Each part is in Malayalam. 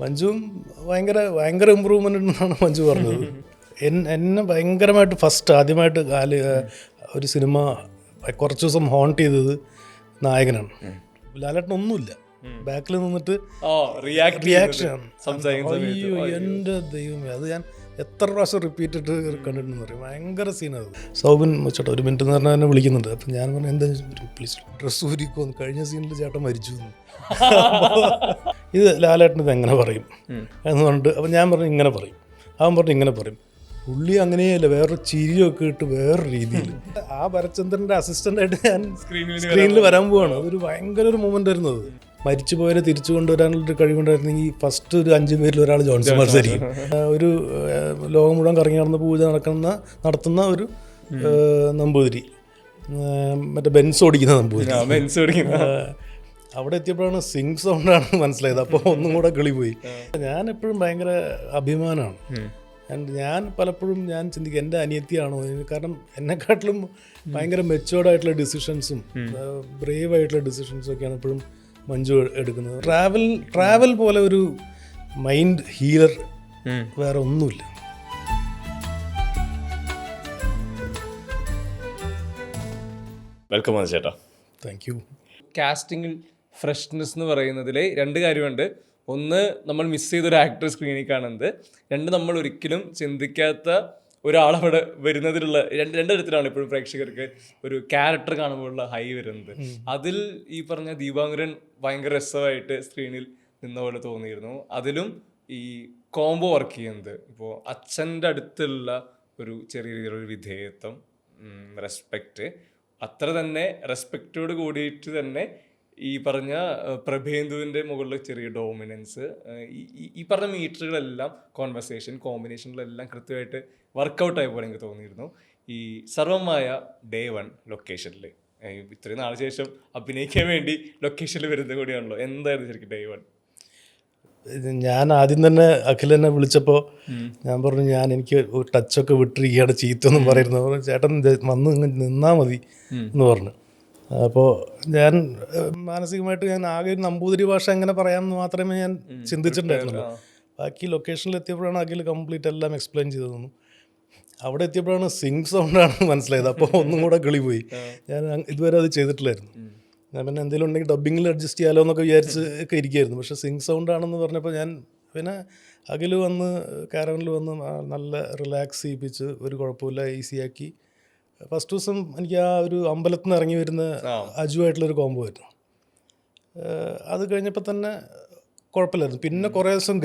മഞ്ജുവും ഭയങ്കര ഇമ്പ്രൂവ്മെൻ്റ് ഉണ്ടെന്നാണ് മഞ്ജു പറഞ്ഞത്. എന്നെ ഭയങ്കരമായിട്ട് ആദ്യമായിട്ട് ഒരു സിനിമ കുറച്ച് ദിവസം ഹോണ്ട് ചെയ്തത് നായകനാണ്. ലാലേട്ടനൊന്നുമില്ല, ബാക്കിൽ നിന്നിട്ട് റിയാക്ഷനാണ്. അയ്യോ എൻ്റെ ദൈവമേ, അത് ഞാൻ എത്ര പ്രാവശ്യം റിപ്പീറ്റ് ഇട്ട് കണ്ടിട്ടെന്ന് പറയും. ഭയങ്കര സീനത്. സൗബിൻ ചേട്ടാ ഒരു മിനിറ്റ് എന്ന് പറഞ്ഞാൽ എന്നെ വിളിക്കുന്നുണ്ട്. അപ്പം ഞാൻ പറഞ്ഞു എന്താ പ്ലീസ് ഡ്രസ്സ് ഊരിക്കോന്ന്, കഴിഞ്ഞ സീനിൽ ചേട്ടൻ മരിച്ചു എന്ന്. ഇത് ലാലേട്ടൻ ഇത് എങ്ങനെ പറയും എന്ന് പറഞ്ഞിട്ട് അപ്പം ഞാൻ പറഞ്ഞു ഇങ്ങനെ പറയും, അവൻ പറഞ്ഞു ഇങ്ങനെ പറയും. പുള്ളി അങ്ങനെയല്ല, വേറൊരു ചിരിയൊക്കെ ഇട്ട് വേറൊരു രീതിയിൽ. ആ ഭരചന്ദ്രൻ്റെ അസിസ്റ്റൻ്റായിട്ട് ഞാൻ സ്ക്രീനിൽ വരാൻ പോവാണ്. അതൊരു ഭയങ്കര ഒരു മൊമെൻ്റ് ആയിരുന്നു. അത് മരിച്ചു പോയവരെ തിരിച്ചു കൊണ്ടുവരാനുള്ളൊരു കഴിവുണ്ടായിരുന്നെങ്കിൽ ഫസ്റ്റ് ഒരു 5 പേരിൽ ഒരാൾ ജോൺസൺ മാർസായിരിക്കും. ഒരു ലോകം മുഴുവൻ കറങ്ങി നടന്ന പൂജ നടത്തുന്ന ഒരു നമ്പൂതിരി, മറ്റേ ബെൻസ് ഓടിക്കുന്ന നമ്പൂതിരി. അവിടെ എത്തിയപ്പോഴാണ് സിംഗ് സൗണ്ടാണ് മനസ്സിലായത്. അപ്പോൾ ഒന്നും കൂടെ കിളി പോയി. ഞാൻ എപ്പോഴും ഭയങ്കര അഭിമാനമാണ്. ഞാൻ പലപ്പോഴും ചിന്തിക്കും എൻ്റെ അനിയത്തിയാണോ, കാരണം എന്നെക്കാട്ടിലും ഭയങ്കര മെച്ചുവേർഡായിട്ടുള്ള ഡിസിഷൻസും ബ്രേവ് ആയിട്ടുള്ള ഡിസിഷൻസും ഒക്കെയാണ് എപ്പോഴും മഞ്ജു എടുക്കുന്നത്. ട്രാവൽ പോലെ ഒരു മൈൻഡ് ഹീലർ വേറെ ഒന്നുമില്ല. വെൽക്കം ചേട്ടാ. Thank you. കാസ്റ്റിംഗിൽ ഫ്രഷ്നെസ് എന്ന് പറയുന്നതിൽ 2 കാര്യമുണ്ട്. ഒന്ന്, നമ്മൾ മിസ് ചെയ്തൊരു ആക്ടർ സ്ക്രീനിൽ കാണുന്നത്. 2, നമ്മൾ ഒരിക്കലും ചിന്തിക്കാത്ത ഒരാളവിടെ വരുന്നതിലുള്ള രണ്ട് തരത്തിലാണ് ഇപ്പോഴും പ്രേക്ഷകർക്ക് ഒരു ക്യാരക്ടർ കാണുമ്പോഴുള്ള ഹൈ വരുന്നത്. അതിൽ ഈ പറഞ്ഞ ദീപാങ്കരൻ ഭയങ്കര രസമായിട്ട് സ്ക്രീനിൽ നിന്ന പോലെ തോന്നിയിരുന്നു. അതിലും ഈ കോംബോ വർക്ക് ചെയ്യുന്നത്, ഇപ്പോൾ അച്ഛൻ്റെ അടുത്തുള്ള ഒരു ചെറിയ രീതിയിലൊരു വിധേയത്വം, റെസ്പെക്റ്റ്, അത്ര തന്നെ റെസ്പെക്റ്റോട് കൂടിയിട്ട് തന്നെ ഈ പറഞ്ഞ പ്രഭേന്ദുവിൻ്റെ മുകളിൽ ചെറിയ ഡോമിനൻസ്, ഈ പറഞ്ഞ മീറ്ററുകളെല്ലാം കോൺവെർസേഷൻ കോമ്പിനേഷനിലെല്ലാം കൃത്യമായിട്ട് വർക്കൗട്ടായ പോലെ എനിക്ക് തോന്നിയിരുന്നു. ഈ സർവമായ ഡേ 1 ലൊക്കേഷനിൽ ഇത്രയും നാളെ ശേഷം അഭിനയിക്കാൻ വേണ്ടി ലൊക്കേഷനിൽ വരുന്നത് കൂടിയാണല്ലോ. എന്തായിരുന്നു ശരിക്കും ഡേ 1? ഞാൻ ആദ്യം തന്നെ അഖിലെന്നെ വിളിച്ചപ്പോൾ ഞാൻ പറഞ്ഞു എനിക്ക് ഒരു ടച്ചൊക്കെ വിട്ടിരിക്കുകയാണ്, ചീത്തൊന്നും പറയുന്നു. ചേട്ടൻ വന്ന് നിന്നാൽ മതി എന്ന് പറഞ്ഞു. അപ്പോൾ ഞാൻ മാനസികമായിട്ട് ആകെ ഒരു നമ്പൂതിരി ഭാഷ എങ്ങനെ പറയാമെന്ന് മാത്രമേ ഞാൻ ചിന്തിച്ചിട്ടുണ്ടായിരുന്നുള്ളൂ. ബാക്കി ലൊക്കേഷനിൽ എത്തിയപ്പോഴാണ് അഖിൽ കംപ്ലീറ്റ് എല്ലാം എക്സ്പ്ലെയിൻ ചെയ്തു തന്നു. അവിടെ എത്തിയപ്പോഴാണ് സിംഗ് സൗണ്ടാണ് മനസ്സിലായത്. അപ്പോൾ ഒന്നും കൂടെ കിളി പോയി. ഞാൻ ഇതുവരെ അത് ചെയ്തിട്ടില്ലായിരുന്നു. ഞാൻ പിന്നെ എന്തെങ്കിലും ഉണ്ടെങ്കിൽ ഡബ്ബിങ്ങിൽ അഡ്ജസ്റ്റ് ചെയ്യാലോ എന്നൊക്കെ വിചാരിച്ച് ഒക്കെ ഇരിക്കുകയായിരുന്നു. പക്ഷേ സിംഗ് സൗണ്ടാണെന്ന് പറഞ്ഞപ്പോൾ ഞാൻ പിന്നെ അഖിൽ വന്ന് കാരവനിൽ വന്ന് നല്ല റിലാക്സ് ചെയ്യിപ്പിച്ച് ഒരു കുഴപ്പമില്ല, ഈസിയാക്കി. ഫസ്റ്റ് ദിവസം എനിക്ക് ആ ഒരു അമ്പലത്തിൽ നിന്ന് ഇറങ്ങി വരുന്ന അജുവായിട്ടുള്ളൊരു കോംബോ ആയിരുന്നു. അത് കഴിഞ്ഞപ്പോൾ തന്നെ കുഴപ്പമില്ലായിരുന്നു. പിന്നെ കുറേ ദിവസം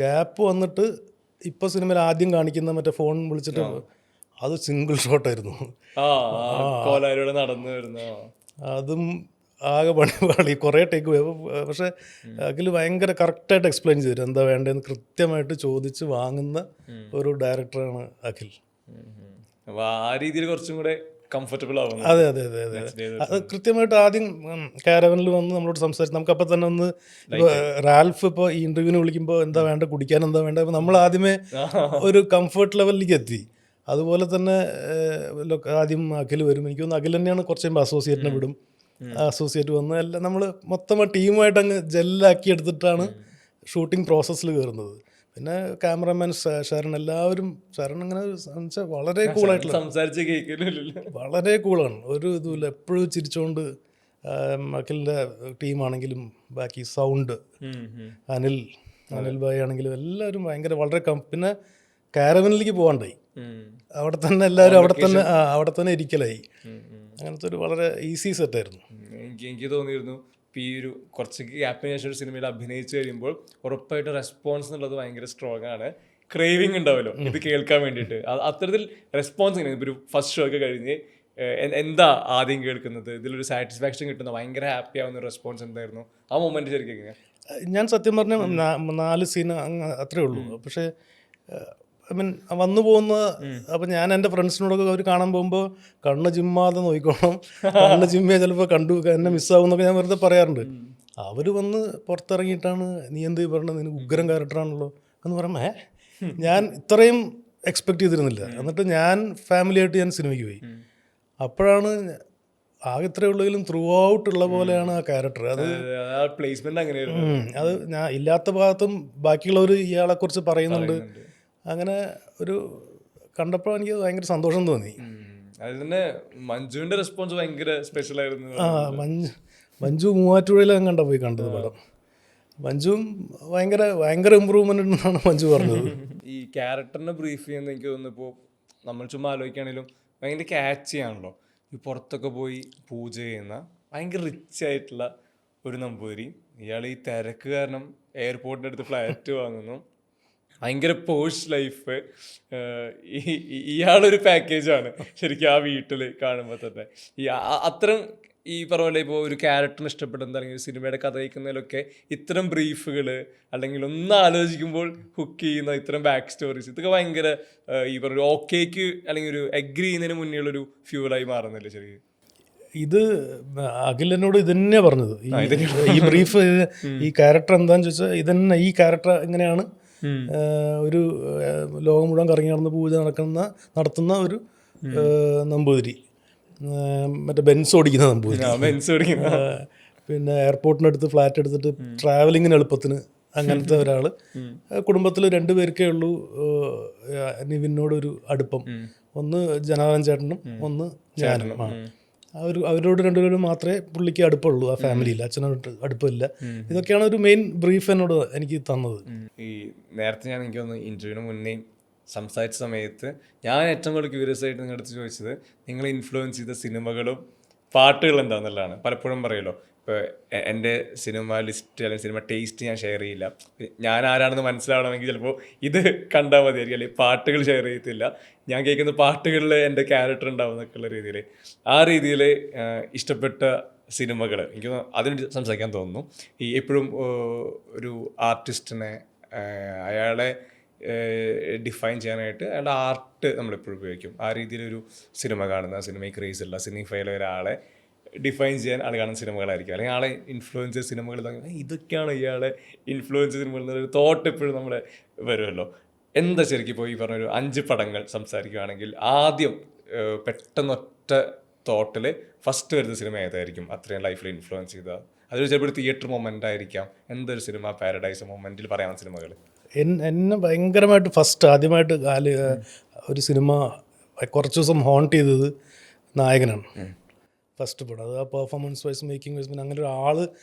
ഗ്യാപ്പ് വന്നിട്ട് ഇപ്പോൾ സിനിമയിൽ ആദ്യം കാണിക്കുന്ന മറ്റേ ഫോൺ വിളിച്ചിട്ട് അത് സിംഗിൾ ഷോട്ടായിരുന്നു. അതും ആകെ പണി കുറേ ടേക്ക് പോയി. പക്ഷേ അഖിൽ ഭയങ്കര കറക്റ്റായിട്ട് എക്സ്പ്ലെയിൻ ചെയ്തു എന്താ വേണ്ടതെന്ന് കൃത്യമായിട്ട് ചോദിച്ച് വാങ്ങുന്ന ഒരു ഡയറക്ടറാണ് അഖിൽ. ആ രീതിയിൽ കുറച്ചും കൂടെ കംഫർട്ടബിൾ ആവുന്നു. അതെ. അത് കൃത്യമായിട്ട് ആദ്യം കാരവനിൽ വന്ന് നമ്മളോട് സംസാരിച്ച് നമുക്കപ്പോൾ തന്നെ ഒന്ന് റാൽഫ് ഇപ്പോൾ ഈ ഇൻ്റർവ്യൂവിന് വിളിക്കുമ്പോൾ എന്താ വേണ്ട, കുടിക്കാൻ എന്താ വേണ്ട, അപ്പോൾ നമ്മൾ ആദ്യമേ ഒരു കംഫർട്ട് ലെവലിലേക്ക് എത്തി. അതുപോലെ തന്നെ ആദ്യം അഖിൽ വരും. എനിക്ക് തോന്നുന്നു അഖിൽ തന്നെയാണ് കുറച്ച് കഴിയുമ്പോൾ അസോസിയേറ്റിനെ വിടും. അസോസിയേറ്റ് വന്ന് എല്ലാം നമ്മൾ മൊത്തം ടീമായിട്ട് അങ്ങ് ജെല്ലാക്കി എടുത്തിട്ടാണ് ഷൂട്ടിംഗ് പ്രോസസ്സിൽ കയറുന്നത്. പിന്നെ ക്യാമറമാൻ ശരൺ അങ്ങനെ വളരെ കൂളായിട്ടുള്ള വളരെ കൂളാണ്. ഒരു ഇതുമില്ല, എപ്പോഴും ചിരിച്ചുകൊണ്ട്. അഖിലിൻ്റെ ടീമാണെങ്കിലും ബാക്കി സൗണ്ട് അനിൽ ഭായ് ആണെങ്കിലും എല്ലാവരും വളരെ പിന്നെ കാരവനിലേക്ക് പോകാണ്ടായി. അവിടെ തന്നെ എല്ലാവരും അവിടെ തന്നെ ഇരിക്കലായി. അങ്ങനത്തെ ഒരു വളരെ ഈസി സെറ്റായിരുന്നു. എനിക്ക് തോന്നിയിരുന്നു ഈ ഒരു കുറച്ച് ഗ്യാപ്പിന് ശേഷം ഒരു സിനിമയിൽ അഭിനയിച്ചു കഴിയുമ്പോൾ ഉറപ്പായിട്ട് റെസ്പോൺസ് എന്നുള്ളത് ഭയങ്കര സ്ട്രോങ് ആണ്. ക്രേവിങ് ഉണ്ടാവുമല്ലോ ഇത് കേൾക്കാൻ വേണ്ടിയിട്ട്. അത്തരത്തിൽ റെസ്പോൺസ് ഇങ്ങനെ ഒരു ഫസ്റ്റ് ഷോ ഒക്കെ കഴിഞ്ഞ് എന്താ ആദ്യം കേൾക്കുന്നത്, ഇതിലൊരു സാറ്റിസ്ഫാക്ഷൻ കിട്ടുന്ന ഭയങ്കര ഹാപ്പി ആവുന്ന ഒരു റെസ്പോൺസ് എന്തായിരുന്നു ആ മൊമെന്റ് ശരിക്കും എങ്ങനെയാണ്? ഞാൻ സത്യം പറഞ്ഞാൽ 4 സീൻ അത്രേ ഉള്ളൂ. പക്ഷേ വന്നു പോകുന്ന അപ്പം ഞാൻ എൻ്റെ ഫ്രണ്ട്സിനോടൊക്കെ അവർ കാണാൻ പോകുമ്പോൾ കണ്ണ് ചിമ്മാതെ നോക്കിക്കോണം, കണ്ണ് ചിമ്മിയാൽ ചിലപ്പോൾ എന്നെ മിസ്സാവും എന്നൊക്കെ ഞാൻ വെറുതെ പറയാറുണ്ട്. അവർ വന്ന് പുറത്തിറങ്ങിയിട്ടാണ് നീ എന്ത് പറഞ്ഞത്, നിനക്ക് ഉഗ്രം ക്യാരക്ടറാണല്ലോ എന്ന് പറയുമ്പോൾ ഞാൻ ഇത്രയും എക്സ്പെക്റ്റ് ചെയ്തിരുന്നില്ല. എന്നിട്ട് ഞാൻ ഫാമിലിയായിട്ട് സിനിമയ്ക്ക് പോയി. അപ്പോഴാണ് ആകെ ഇത്രയേ ഉള്ളെങ്കിലും ത്രൂ ഔട്ട് ഉള്ള പോലെയാണ് ആ ക്യാരക്ടർ. അത് പ്ലേസ്മെന്റ് അങ്ങനെയായിരുന്നു. അത് ഞാൻ ഇല്ലാത്ത ഭാഗത്തും ബാക്കിയുള്ളവർ ഇയാളെക്കുറിച്ച് പറയുന്നുണ്ട്. അങ്ങനെ ഒരു കണ്ടപ്പോൾ എനിക്ക് ഭയങ്കര സന്തോഷം തോന്നി. അതിൽ തന്നെ മഞ്ജുവിന്റെ റെസ്പോൺസ് ഭയങ്കര സ്പെഷ്യൽ ആയിരുന്നു. മഞ്ജു മൂവാറ്റുപുഴയിലാണ് പോയി കണ്ടത് പടം. മഞ്ജുവും ഭയങ്കര ഇമ്പ്രൂവ്മെന്റ് ഉണ്ടെന്നാണ് മഞ്ജു പറഞ്ഞത്. ഈ ക്യാരക്ടറിനെ ബ്രീഫ് ചെയ്യുന്ന എനിക്ക് തോന്നുന്നു ഇപ്പോൾ നമ്മൾ ചുമ്മാ ആലോചിക്കുകയാണെങ്കിലും ഭയങ്കര ക്യാച്ച് ആണല്ലോ. ഈ പുറത്തൊക്കെ പോയി പൂജ ചെയ്യുന്ന ഭയങ്കര റിച്ച് ആയിട്ടുള്ള ഒരു നമ്പൂതിരി. ഇയാൾ ഈ തിരക്ക് കാരണം എയർപോർട്ടിൻ്റെ അടുത്ത് ഫ്ലാറ്റ് വാങ്ങുന്നു. ഭയങ്കര പോഷ് ലൈഫ്. ഇയാളൊരു പാക്കേജാണ് ശരിക്കും ആ വീട്ടിൽ കാണുമ്പോൾ തന്നെ. അത്തരം ഈ പറഞ്ഞ പോലെ ഇപ്പോൾ ഒരു ക്യാരക്ടറിന് ഇഷ്ടപ്പെടുന്ന അല്ലെങ്കിൽ സിനിമയുടെ കഥ വയ്ക്കുന്നതിലൊക്കെ ഇത്തരം ബ്രീഫുകൾ അല്ലെങ്കിൽ ഒന്ന് ആലോചിക്കുമ്പോൾ ഹുക്ക് ചെയ്യുന്ന ഇത്തരം ബാക്ക് സ്റ്റോറീസ് ഇതൊക്കെ ഭയങ്കര ഈ പറഞ്ഞ ഓക്കേക്ക് അല്ലെങ്കിൽ ഒരു അഗ്രി ചെയ്യുന്നതിന് മുന്നേ ഉള്ളൊരു ഫ്യൂവലായി മാറുന്നില്ല ശരിക്കും. ഇത് അഖിലനോട് ഇത് തന്നെ പറഞ്ഞത്. ഈ ബ്രീഫ് ഈ ക്യാരക്ടർ എന്താണെന്ന് ചോദിച്ചാൽ ഇതന്നെ ഈ ക്യാരക്ടർ എങ്ങനെയാണ് ഒരു ലോകം മുഴുവൻ കറങ്ങി നടന്ന് പൂജ നടത്തുന്ന ഒരു നമ്പൂതിരി, മറ്റേ ബെൻസ് ഓടിക്കുന്ന നമ്പൂതിരി, പിന്നെ എയർപോർട്ടിനടുത്ത് ഫ്ലാറ്റ് എടുത്തിട്ട് ട്രാവലിങ്ങിന് എളുപ്പത്തിന് അങ്ങനത്തെ ഒരാൾ. കുടുംബത്തിൽ 2 പേർക്കേ ഉള്ളൂ നിവിനോടൊരു അടുപ്പം. ഒന്ന് ജനാർദ്ദൻ ചേട്ടനും ഒന്ന് ഞാനും. അവരോട് 2 പേരും മാത്രമേ പുള്ളിക്ക് അടുപ്പമുള്ളൂ ആ ഫാമിലിയിൽ. അച്ഛനോട്ട് അടുപ്പമില്ല. ഇതൊക്കെയാണ് ഒരു മെയിൻ ബ്രീഫ് എന്നോട് എനിക്ക് തന്നത്. ഈ നേരത്തെ ഞാൻ എനിക്ക് തോന്നുന്നു ഇൻ്റർവ്യൂവിന് മുന്നേ സംസാരിച്ച സമയത്ത് ഞാൻ ഏറ്റവും കൂടുതൽ ക്യൂരിയസ് ആയിട്ട് നിങ്ങളുടെ അടുത്ത് ചോദിച്ചത് നിങ്ങൾ ഇൻഫ്ലുവൻസ് ചെയ്ത സിനിമകളും പാട്ടുകൾ എന്താണെന്നുള്ളതാണ്. പലപ്പോഴും പറയുമല്ലോ ഇപ്പോൾ എൻ്റെ സിനിമ ലിസ്റ്റ് അല്ലെങ്കിൽ സിനിമ ടേസ്റ്റ് ഞാൻ ഷെയർ ചെയ്യില്ല, ഞാൻ ആരാണെന്ന് മനസ്സിലാവണമെങ്കിൽ ചിലപ്പോൾ ഇത് കണ്ടാൽ മതിയായിരിക്കും, അല്ലെങ്കിൽ പാട്ടുകൾ ഷെയർ ചെയ്യത്തില്ല, ഞാൻ കേൾക്കുന്ന പാട്ടുകളിൽ എൻ്റെ ക്യാരക്ടർ ഉണ്ടാവും എന്നൊക്കെയുള്ള രീതിയിൽ. ആ രീതിയിൽ ഇഷ്ടപ്പെട്ട സിനിമകൾ എനിക്ക് അതിന് സംസാരിക്കാൻ തോന്നുന്നു. ഈ എപ്പോഴും ഒരു ആർട്ടിസ്റ്റിനെ അയാളെ ഡിഫൈൻ ചെയ്യാനായിട്ട് അയാളുടെ ആർട്ട് നമ്മളെപ്പോഴും ഉപയോഗിക്കും. ആ രീതിയിലൊരു സിനിമ കാണുന്ന സിനിമയിൽ ക്രേസ് ഉള്ള സിനിഫയിലെ ഒരാളെ ഡിഫൈൻ ചെയ്യാൻ ആൾ കാണുന്ന സിനിമകളായിരിക്കും, അല്ലെങ്കിൽ ആളെ ഇൻഫ്ലുവൻസ് ചെയ്ത സിനിമകൾ ഇതൊക്കെയാണ് ഇയാളെ ഇൻഫ്ലുവൻസ് ചെയ്ത സിനിമകൾ എന്നൊരു തോട്ട് എപ്പോഴും നമ്മുടെ വരുമല്ലോ. എന്താ ശരിക്കും ഇപ്പോൾ ഈ പറഞ്ഞൊരു 5 പടങ്ങൾ സംസാരിക്കുകയാണെങ്കിൽ ആദ്യം പെട്ടെന്നൊറ്റ തോട്ടിൽ ഫസ്റ്റ് വരുന്ന സിനിമ ഏതായിരിക്കും അത്രയും ലൈഫിൽ ഇൻഫ്ലുവൻസ് ചെയ്ത? അതൊരു ചിലപ്പോൾ തിയേറ്റർ മൊമെൻ്റ് ആയിരിക്കാം. എന്തൊരു സിനിമ പാരഡൈസ് മൊമെൻറ്റിൽ പറയാവുന്ന സിനിമകൾ? എന്നെ ഭയങ്കരമായിട്ട് ആദ്യമായിട്ട് ഒരു സിനിമ കുറച്ച് ദിവസം ഹോണ്ട് ചെയ്തത് നായകനാണ്. ഫസ്റ്റ് പടം അത് ആ പെർഫോമൻസ് വൈസ് മേക്കിംഗ് വൈസ് പിന്നെ അങ്ങനെ ഒരാൾ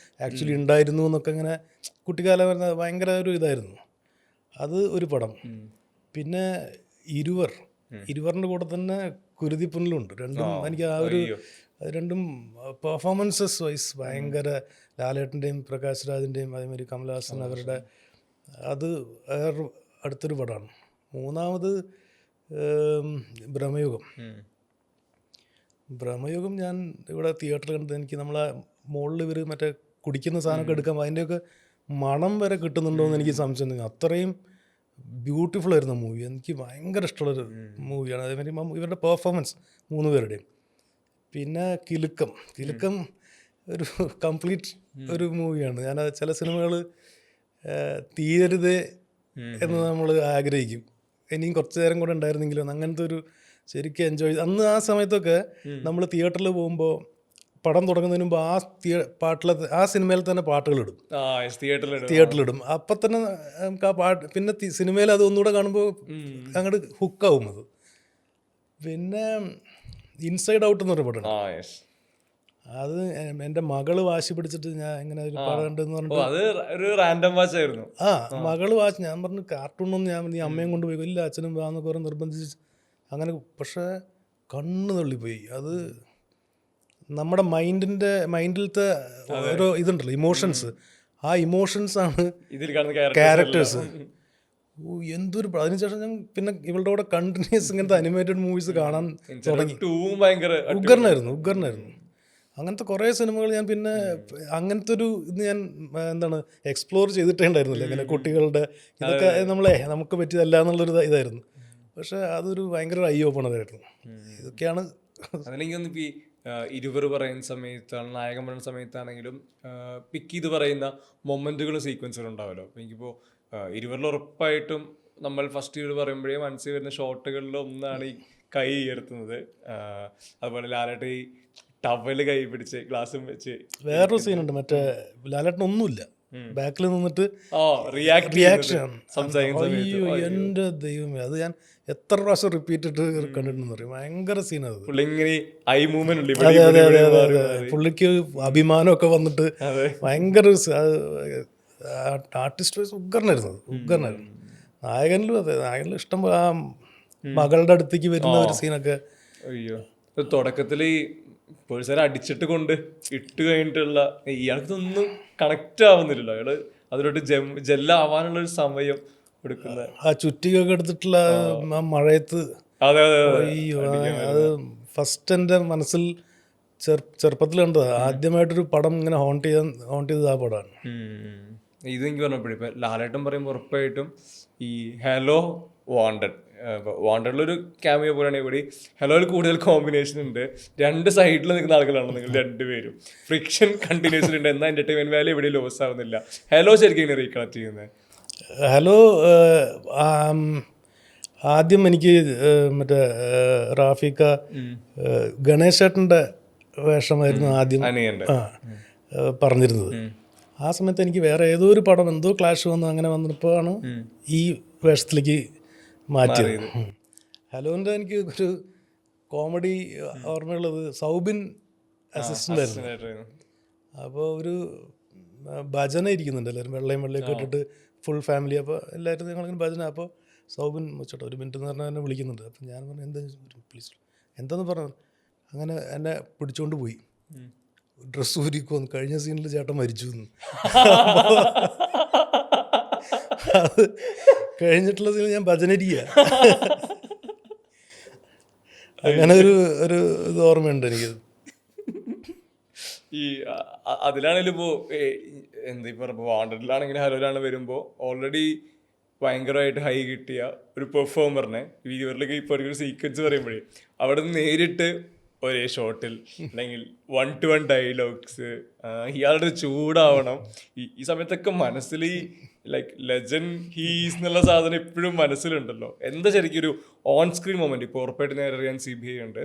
ആക്ച്വലി ഉണ്ടായിരുന്നു എന്നൊക്കെ ഇങ്ങനെ കുട്ടിക്കാലം വരുന്ന ഭയങ്കര ഒരു ഇതായിരുന്നു. അത് ഒരു പടം. പിന്നെ ഇരുവറിൻ്റെ കൂടെ തന്നെ കുരുതിപ്പുനലുണ്ട്. രണ്ടും എനിക്ക് ആ ഒരു രണ്ടും പെർഫോമൻസസ് വൈസ് ഭയങ്കര, ലാലേട്ടൻ്റെയും പ്രകാശ് രാജിൻ്റെയും അതേമാതിരി കമലഹാസൻ അവരുടെ, അത് അടുത്തൊരു പടമാണ്. മൂന്നാമത് ബ്രഹ്മയുഗം ഞാൻ ഇവിടെ തിയേറ്ററിൽ കണ്ടത്. എനിക്ക് നമ്മളെ മുകളിൽ ഇവർ മറ്റേ കുടിക്കുന്ന സാധനമൊക്കെ എടുക്കാൻ അതിൻ്റെയൊക്കെ മണം വരെ കിട്ടുന്നുണ്ടോ എന്ന് എനിക്ക് സംശയം തോന്നി. അത്രയും ബ്യൂട്ടിഫുൾ ആയിരുന്നു മൂവി. എനിക്ക് ഭയങ്കര ഇഷ്ടമുള്ളൊരു മൂവിയാണ്. അതേമാതിരി ഇവരുടെ പെർഫോമൻസ് 3 പേരുടെയും. പിന്നെ കിലുക്കം ഒരു കംപ്ലീറ്റ് ഒരു മൂവിയാണ്. ഞാൻ ചില സിനിമകൾ തീരരുതേ എന്ന് നമ്മൾ ആഗ്രഹിക്കും, ഇനിയും കുറച്ച് നേരം കൂടെ ഉണ്ടായിരുന്നെങ്കിലും. അങ്ങനത്തെ ഒരു ശരിക്കും എൻജോയ്. അന്ന് ആ സമയത്തൊക്കെ നമ്മൾ തിയേറ്ററിൽ പോകുമ്പോൾ പടം തുടങ്ങുന്നതിന് മുമ്പ് ആ സിനിമയിൽ തന്നെ പാട്ടുകളിടും, തിയേറ്ററിലിടും. അപ്പം തന്നെ നമുക്ക് ആ പാട്ട് പിന്നെ സിനിമയിൽ അത് ഒന്നുകൂടെ കാണുമ്പോൾ അങ്ങോട്ട് ഹുക്കാവും അത്. പിന്നെ ഇൻസൈഡ് ഔട്ട് എന്നൊരു പടം, അത് എൻ്റെ മകള് വാശി പിടിച്ചിട്ട് ഞാൻ ഇങ്ങനെ ഒരു പടം ഉണ്ടെന്ന് പറഞ്ഞിട്ട് മകള് വാശി, ഞാൻ പറഞ്ഞു കാർട്ടൂണൊന്നും ഞാൻ നീ അമ്മയും കൊണ്ടുപോയി, ഇല്ല അച്ഛനും വാന്നൊക്കെ പറഞ്ഞ് നിർബന്ധിച്ച് അങ്ങനെ. പക്ഷേ കണ്ണ് തള്ളിപ്പോയി. അത് നമ്മുടെ മൈൻഡിലത്തെ ഓരോ ഇതുണ്ടല്ലോ ഇമോഷൻസ്, ആ ഇമോഷൻസാണ് ക്യാരക്ടേഴ്സ്. എന്തൊരു, അതിനുശേഷം ഞാൻ പിന്നെ ഇവളുടെ കൂടെ കണ്ടിന്യൂസ് ഇങ്ങനത്തെ അനിമേറ്റഡ് മൂവീസ് കാണാൻ തുടങ്ങി. ഉഗ്രനായിരുന്നു. അങ്ങനത്തെ കുറേ സിനിമകൾ ഞാൻ പിന്നെ അങ്ങനത്തെ ഒരു ഇത് ഞാൻ എക്സ്പ്ലോർ ചെയ്തിട്ടേ ഉണ്ടായിരുന്നില്ല. ഇങ്ങനെ കുട്ടികളുടെ ഇതൊക്കെ നമുക്ക് പറ്റിയതല്ല എന്നുള്ളൊരു ഇതായിരുന്നു. പക്ഷേ അതൊരു ഭയങ്കര ഐ ഓപ്പണറായിരുന്നു. ഇതൊക്കെയാണ്. അതല്ലെങ്കിൽ ഇപ്പോൾ ഈ ഇരുവർ പറയുന്ന സമയത്താണ്, നായകൻ പറയുന്ന സമയത്താണെങ്കിലും പിക്ക് ചെയ്ത് പറയുന്ന മൊമെൻറ്റുകളും സീക്വൻസുകളും ഉണ്ടാവുമല്ലോ. അപ്പോൾ എനിക്കിപ്പോൾ ഇരുവരിൽ ഉറപ്പായിട്ടും നമ്മൾ ഫസ്റ്റ് ഇയർ പറയുമ്പോഴേ മനസ്സിൽ വരുന്ന ഷോട്ടുകളിൽ ഒന്നാണ് ഈ കൈ ഉയർത്തുന്നത്. അതുപോലെ ലാലേട്ടൻ ഈ ടവല് കൈ പിടിച്ച് ഗ്ലാസും വെച്ച് വേറൊരു സീനുണ്ട്, മറ്റേ ലാലേട്ടൻ ഒന്നുമില്ല, ബാക്കിൽ നിന്നിട്ട് റിയാക്ഷൻ റിയാക്ഷൻ. സംസാരിക്കുന്ന അയ്യോ എൻ്റെ ദൈവമേ, അത് ഞാൻ എത്ര പ്രാവശ്യം റിപ്പീറ്റ് ഇട്ട് കണ്ടിട്ടുണ്ടെന്ന് പറയും. ഭയങ്കര സീനത്. പുള്ളിങ്ങനെ ഐ മൂവ്മെന്റ് അതെ അതെ അതെ അതെ അതെ. പുള്ളിക്ക് അഭിമാനമൊക്കെ വന്നിട്ട് ഭയങ്കര ആർട്ടിസ്റ്റ് വൈസ് ഉഗ്രനായിരുന്നു. നായകനിലും അതെ, നായകനിലും ഇഷ്ടം ആ മകളുടെ അടുത്തേക്ക് വരുന്ന ഒരു സീനൊക്കെ. അയ്യോ, തുടക്കത്തില് ഈ പേഴ്സണെ അടിച്ചിട്ട് കൊണ്ട് ഇട്ട് കഴിഞ്ഞിട്ടുള്ള ഇയാൾക്കൊന്നും കണക്ട് ആവുന്നില്ലല്ലോ. അയാള് അതിലോട്ട് ജെല്ലാവാനുള്ള ഒരു സമയം എടുക്കുന്ന ആ ചുറ്റികൊക്കെ എടുത്തിട്ടുള്ള ആ മഴയത്ത്. അതെ അതെ അയ്യോ, അത് ഫസ്റ്റ് എൻ്റെ മനസ്സിൽ ചെറുപ്പത്തിൽ കണ്ടത്. ആദ്യമായിട്ടൊരു പടം ഇങ്ങനെ ഹോണ്ട് ചെയ്തത് ആ പടമാണ്. ഇത് എനിക്ക് പറഞ്ഞപ്പോഴേ ഇപ്പം ലാലേട്ടൻ പറയുമ്പോൾ ഉറപ്പായിട്ടും ഈ ഹലോ വാണ്ടഡിലൊരു ക്യാമിയോ പോലെയാണ് ഇവിടെ. ഹലോയിൽ കൂടുതൽ കോമ്പിനേഷൻ ഉണ്ട്. രണ്ട് സൈഡിൽ നിൽക്കുന്ന ആളുകളാണ് നിങ്ങൾ രണ്ടുപേരും. ഫ്രിക്ഷൻ കണ്ടിന്യൂസ് ഉണ്ട്. എന്നാൽ എൻ്റർടൈൻമെൻറ്റ് വാല്യൂ എവിടെയും ലോസ് ആവുന്നില്ല. ഹലോ ശരിക്കും ഇങ്ങനെ റീകളക്ട് ചെയ്യുന്നത്. ഹലോ ആദ്യം എനിക്ക് മറ്റേ റാഫിക്ക ഗണേശേട്ടൻ്റെ വേഷമായിരുന്നു ആദ്യം പറഞ്ഞിരുന്നത്. ആ സമയത്ത് എനിക്ക് വേറെ ഏതോ ഒരു പടം എന്തോ ക്ലാഷ് വന്നു, അങ്ങനെ വന്നപ്പോഴാണ് ഈ വേഷത്തിലേക്ക് മാറ്റിയത്. ഹലോൻ്റെ എനിക്ക് ഒരു കോമഡി ഓർമ്മയുള്ളത്, സൗബിൻ അസിസ്റ്റൻ്റ് ആയിരുന്നു. അപ്പോൾ ഒരു ഭജന ഇരിക്കുന്നുണ്ട് എല്ലാവരും, വെള്ളയൊക്കെ ഇട്ടിട്ട് ഫുൾ ഫാമിലി. അപ്പോൾ എല്ലാവരും ഞങ്ങളിങ്ങനെ ഭജന. അപ്പോൾ സൗബിൻ വെച്ചോട്ടെ ഒരു മിനിറ്റ് എന്ന് പറഞ്ഞാൽ എന്നെ വിളിക്കുന്നുണ്ട്. അപ്പം ഞാൻ പറഞ്ഞു എന്താ പ്ലീസ് എന്താന്ന് പറഞ്ഞു. അങ്ങനെ എന്നെ പിടിച്ചോണ്ട് പോയി, ഡ്രസ്സ് ഊരിക്കോന്ന്. കഴിഞ്ഞ സീനിൽ ചേട്ടൻ മരിച്ചു എന്ന്. അത് കഴിഞ്ഞിട്ടുള്ള സീനിൽ ഞാൻ ഭജനരിക്കുക. അങ്ങനെ ഒരു ഇത് ഓർമ്മയുണ്ട് എനിക്ക്. ഈ അതിലാണെങ്കിലും ഇപ്പോൾ എന്താ ഇപ്പോൾ വാണ്ടഡിലാണെങ്കിലും ഹലോയിലാണ് വരുമ്പോൾ ഓൾറെഡി ഭയങ്കരമായിട്ട് ഹൈ കിട്ടിയ ഒരു പെർഫോമറിനെ ഇവരിലൊക്കെ ഇപ്പോൾ ഒരു സീക്വൻസ് പറയുമ്പോഴേ അവിടെ നിന്ന് നേരിട്ട് ഒരേ ഷോട്ടിൽ അല്ലെങ്കിൽ 1-to-1 ഡയലോഗ്സ് ഇയാളുടെ ചൂടാവണം. ഈ സമയത്തൊക്കെ മനസ്സിൽ ഈ ലൈക്ക് ലെജൻഡ് ഹീസ് എന്നുള്ള സാധനം എപ്പോഴും മനസ്സിലുണ്ടല്ലോ. എന്താ ശരിക്കും ഒരു ഓൺ സ്ക്രീൻ മൊമെന്റ്. ഇപ്പോൾ ഉറപ്പായിട്ട് നേരെ അറിയാൻ CBI ഉണ്ട്,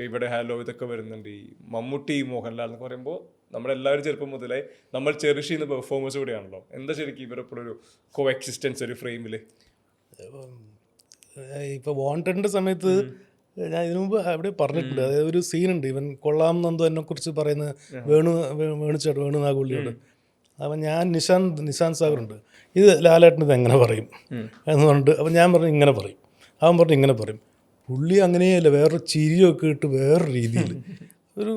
ഇവിടെ ഹലോ ഇതൊക്കെ വരുന്നുണ്ട്. ഈ മമ്മൂട്ടി മോഹൻലാൽ എന്നൊക്കെ പറയുമ്പോൾ നമ്മളെല്ലാവരും ചെറുപ്പം മുതലേ നമ്മൾ ചെറിഷ് ചെയ്യുന്ന പെർഫോമൻസ് കൂടെയാണല്ലോ. എന്താ ശരിക്കും ഇവരെപ്പോഴും ഒരു കോ എക്സിസ്റ്റൻസ് ഒരു ഫ്രെയിമിൽ. ഇപ്പോൾ വാണ്ടഡിൻ്റെ സമയത്ത് ഞാൻ ഇതിനു മുമ്പ് അവിടെ പറഞ്ഞിട്ടുണ്ട്, അതായത് ഒരു സീനുണ്ട്, ഇവൻ കൊള്ളാമെന്നെന്തോ എന്നെക്കുറിച്ച് പറയുന്ന വേണു നാഗുള്ളിയോട്. അപ്പം ഞാൻ നിശാന്ത് സാഗറുണ്ട്, ഇത് ലാലേട്ടൻ ഇത് എങ്ങനെ പറയും എന്ന് പറഞ്ഞിട്ട്. അപ്പം ഞാൻ പറഞ്ഞു ഇങ്ങനെ പറയും, അവൻ പറഞ്ഞു ഇങ്ങനെ പറയും. പുള്ളി അങ്ങനെയല്ല, വേറൊരു ചിരിയൊക്കെ ഇട്ട് വേറൊരു രീതിയിൽ ഒരു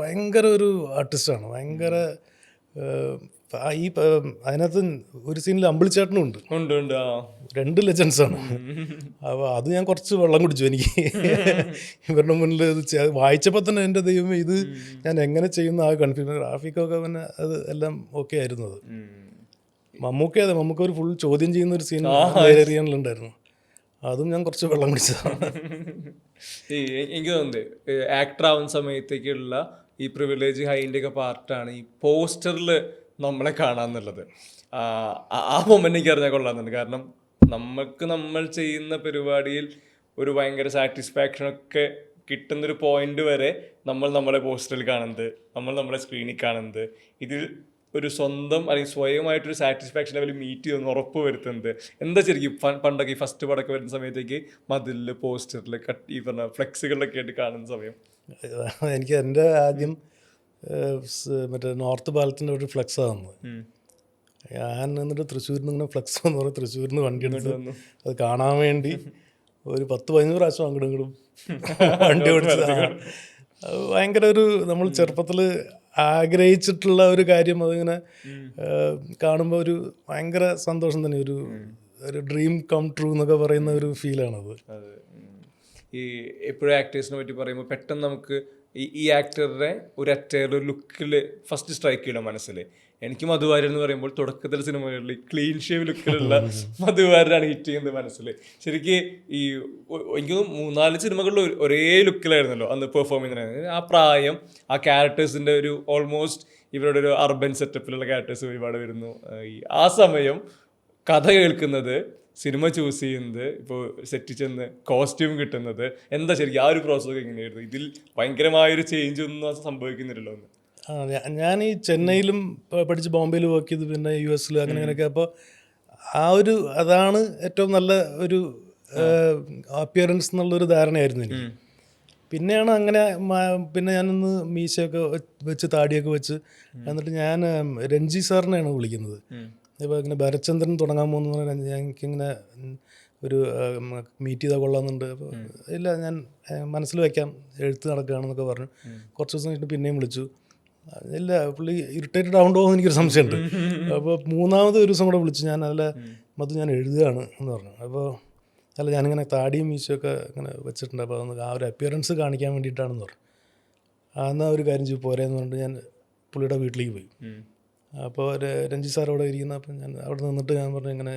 ഭയങ്കര ഒരു ആർട്ടിസ്റ്റാണ്. ഭയങ്കര ഈ അതിനകത്ത് ഒരു സീനിൽ അമ്പിളിച്ചേട്ടനും ഉണ്ട്. രണ്ട് ലെജൻസാണ്. അപ്പോൾ അത് ഞാൻ കുറച്ച് വെള്ളം കുടിച്ചു. എനിക്ക് ഇവരുടെ മുന്നിൽ ഇത് വായിച്ചപ്പോൾ തന്നെ എൻ്റെ ദൈവമേ ഇത് ഞാൻ എങ്ങനെ ചെയ്യുന്ന ആ കൺഫ്യൂഷൻ. ഗ്രാഫിക്കൊക്കെ പിന്നെ അത് എല്ലാം ഓക്കെ ആയിരുന്നു. അത് മമ്മൂക്ക അതെ, മമ്മൂക്ക ഒരു ഫുൾ ചോദ്യം ചെയ്യുന്ന ഒരു സീൻ ഏരിയയിലുണ്ടായിരുന്നു. അതും ഞാൻ കുറച്ച് വെള്ളം കുടിച്ചതാണ്. എനിക്ക് തോന്നുന്നത് ആക്ടർ ആവുന്ന സമയത്തേക്കുള്ള ഈ പ്രിവിലേജ് ഹൈൻ്റെ ഒക്കെ പാർട്ടാണ് ഈ പോസ്റ്ററിൽ നമ്മളെ കാണാന്നുള്ളത്. ആ മൊമെന്റ് എനിക്ക് അറിഞ്ഞാൽ കൊള്ളാമെന്നുണ്ട്. കാരണം നമ്മൾ ചെയ്യുന്ന പരിപാടിയിൽ ഒരു ഭയങ്കര സാറ്റിസ്ഫാക്ഷനൊക്കെ കിട്ടുന്നൊരു പോയിന്റ് വരെ നമ്മളെ പോസ്റ്ററിൽ കാണുന്നത്, നമ്മളെ സ്ക്രീനിൽ കാണുന്നത്, ഇതിൽ ഒരു സ്വന്തം അല്ലെങ്കിൽ സ്വയമായിട്ടൊരു സാറ്റിസ്ഫാക്ഷൻ ലെവൽ മീറ്റ് ചെയ്യുന്ന ഉറപ്പ് വരുത്തുന്നത്. എന്താ ശരിക്കും പണ്ടൊക്കെ ഈ ഫസ്റ്റ് പടമൊക്കെ വരുന്ന സമയത്തേക്ക് മതിലിൽ പോസ്റ്ററിൽ ഈ പറഞ്ഞ ഫ്ലെക്സുകളിലൊക്കെ ആയിട്ട് കാണുന്ന സമയം എനിക്ക് എൻ്റെ ആദ്യം മറ്റേ നോർത്ത് പാലത്തിൻ്റെ ഒരു ഫ്ലെക്സാണ് വന്നത്. ഞാൻ എന്നിട്ട് തൃശ്ശൂരിൽ നിന്ന് ഇങ്ങനെ ഫ്ലെക്സ് എന്ന് പറഞ്ഞാൽ തൃശ്ശൂരിൽ നിന്ന് വണ്ടി എടുത്ത് അത് കാണാൻ വേണ്ടി ഒരു 10-15 പ്രാവശ്യം അങ്ങോട്ടും വണ്ടി ഓടിച്ചതാണ്. ഭയങ്കര ഒരു നമ്മൾ ചെറുപ്പത്തിൽ ആഗ്രഹിച്ചിട്ടുള്ള ഒരു കാര്യം അതിങ്ങനെ കാണുമ്പോൾ ഒരു ഭയങ്കര സന്തോഷം തന്നെ. ഒരു ഡ്രീം കം ട്രൂ എന്നൊക്കെ പറയുന്ന ഒരു ഫീലാണത്. ഈ എപ്പോഴും ആക്ടേഴ്സിനെ പറ്റി പറയുമ്പോൾ പെട്ടെന്ന് നമുക്ക് ഈ ആക്ടറുടെ ഒരു അറ്റയർ ലുക്കിൽ ഫസ്റ്റ് സ്ട്രൈക്ക് ചെയ്യണം മനസ്സിൽ. എനിക്ക് മധുവാര്യർ എന്ന് പറയുമ്പോൾ തുടക്കത്തിൽ സിനിമകളിൽ ക്ലീൻ ഷേവ് ലുക്കിലുള്ള മധുവാര്യരാണ് ഹിറ്റ് ചെയ്യുന്നത് മനസ്സിൽ. ശരിക്കും ഈ എനിക്ക് 3-4 സിനിമകളിൽ ഒരേ ലുക്കിലായിരുന്നല്ലോ അന്ന് പെർഫോം ചെയ്യുന്നത്. ആ പ്രായം, ആ ക്യാരക്ടേഴ്സിൻ്റെ ഒരു ഓൾമോസ്റ്റ് ഇവരുടെ ഒരു അർബൻ സെറ്റപ്പിലുള്ള ക്യാരക്ടേഴ്സ് ഒരുപാട് വരുന്നു. ആ സമയം കഥ കേൾക്കുന്നത് സിനിമ ചൂസ് ചെയ്യുന്നത്, ഇപ്പോൾ സെറ്റിൽ ചെന്ന് കോസ്റ്റ്യൂം കിട്ടുന്നത്, എന്താ ശരിക്കും ആ ഒരു പ്രോസസ്സൊക്കെ എങ്ങനെയായിരുന്നു? ഇതിൽ ഭയങ്കരമായൊരു ചേഞ്ച് ഒന്നും സംഭവിക്കുന്നില്ലല്ലോ എന്ന്. ഞാൻ ഈ ചെന്നൈയിലും പഠിച്ച് ബോംബെയിൽ വർക്ക് ചെയ്തു, പിന്നെ US അങ്ങനെയൊക്കെ. അപ്പോൾ അതാണ് ഏറ്റവും നല്ല ഒരു അപ്പിയറൻസ് എന്നുള്ളൊരു ധാരണയായിരുന്നു എനിക്ക്. പിന്നെയാണ് അങ്ങനെ പിന്നെ ഞാനൊന്ന് മീശയൊക്കെ വെച്ച് താടിയൊക്കെ വെച്ച് എന്നിട്ട് ഞാൻ രഞ്ജി സാറിനെയാണ് വിളിക്കുന്നത്. ഇപ്പോൾ ഇങ്ങനെ ഭരചന്ദ്രൻ തുടങ്ങാൻ പോകുന്ന പറഞ്ഞാൽ എനിക്കിങ്ങനെ ഒരു മീറ്റ് ചെയ്താൽ കൊള്ളാമെന്നുണ്ട്. അപ്പോൾ ഇല്ല, ഞാൻ മനസ്സിൽ വയ്ക്കാം, എഴുത്ത് നടക്കുകയാണെന്നൊക്കെ പറഞ്ഞു. കുറച്ച് ദിവസം കഴിഞ്ഞിട്ട് പിന്നെയും വിളിച്ചു. ഇല്ല, പുള്ളി ഇറിറ്റേറ്റഡ് ആവുണ്ടോ എന്ന് എനിക്കൊരു സംശയമുണ്ട്. അപ്പോൾ മൂന്നാമത് ഒരു ദിവസം കൂടെ വിളിച്ചു. ഞാൻ ഞാൻ എഴുതുകയാണ് എന്ന് പറഞ്ഞു. അപ്പോൾ ഞാനിങ്ങനെ താടിയും മീശയൊക്കെ ഇങ്ങനെ വെച്ചിട്ടുണ്ട്, അപ്പോൾ അതൊന്ന് ആ ഒരു അപ്പിയറൻസ് കാണിക്കാൻ വേണ്ടിയിട്ടാണെന്ന് പറഞ്ഞു. എന്നാൽ ഒരു കാര്യം ചെയ്യും പോരെയെന്ന് പറഞ്ഞിട്ട് ഞാൻ പുള്ളിയുടെ വീട്ടിലേക്ക് പോയി. അപ്പോൾ രഞ്ജി സാർ അവിടെ ഇരിക്കുന്ന, അപ്പം ഞാൻ അവിടെ നിന്നിട്ട് ഞാൻ പറഞ്ഞു ഇങ്ങനെ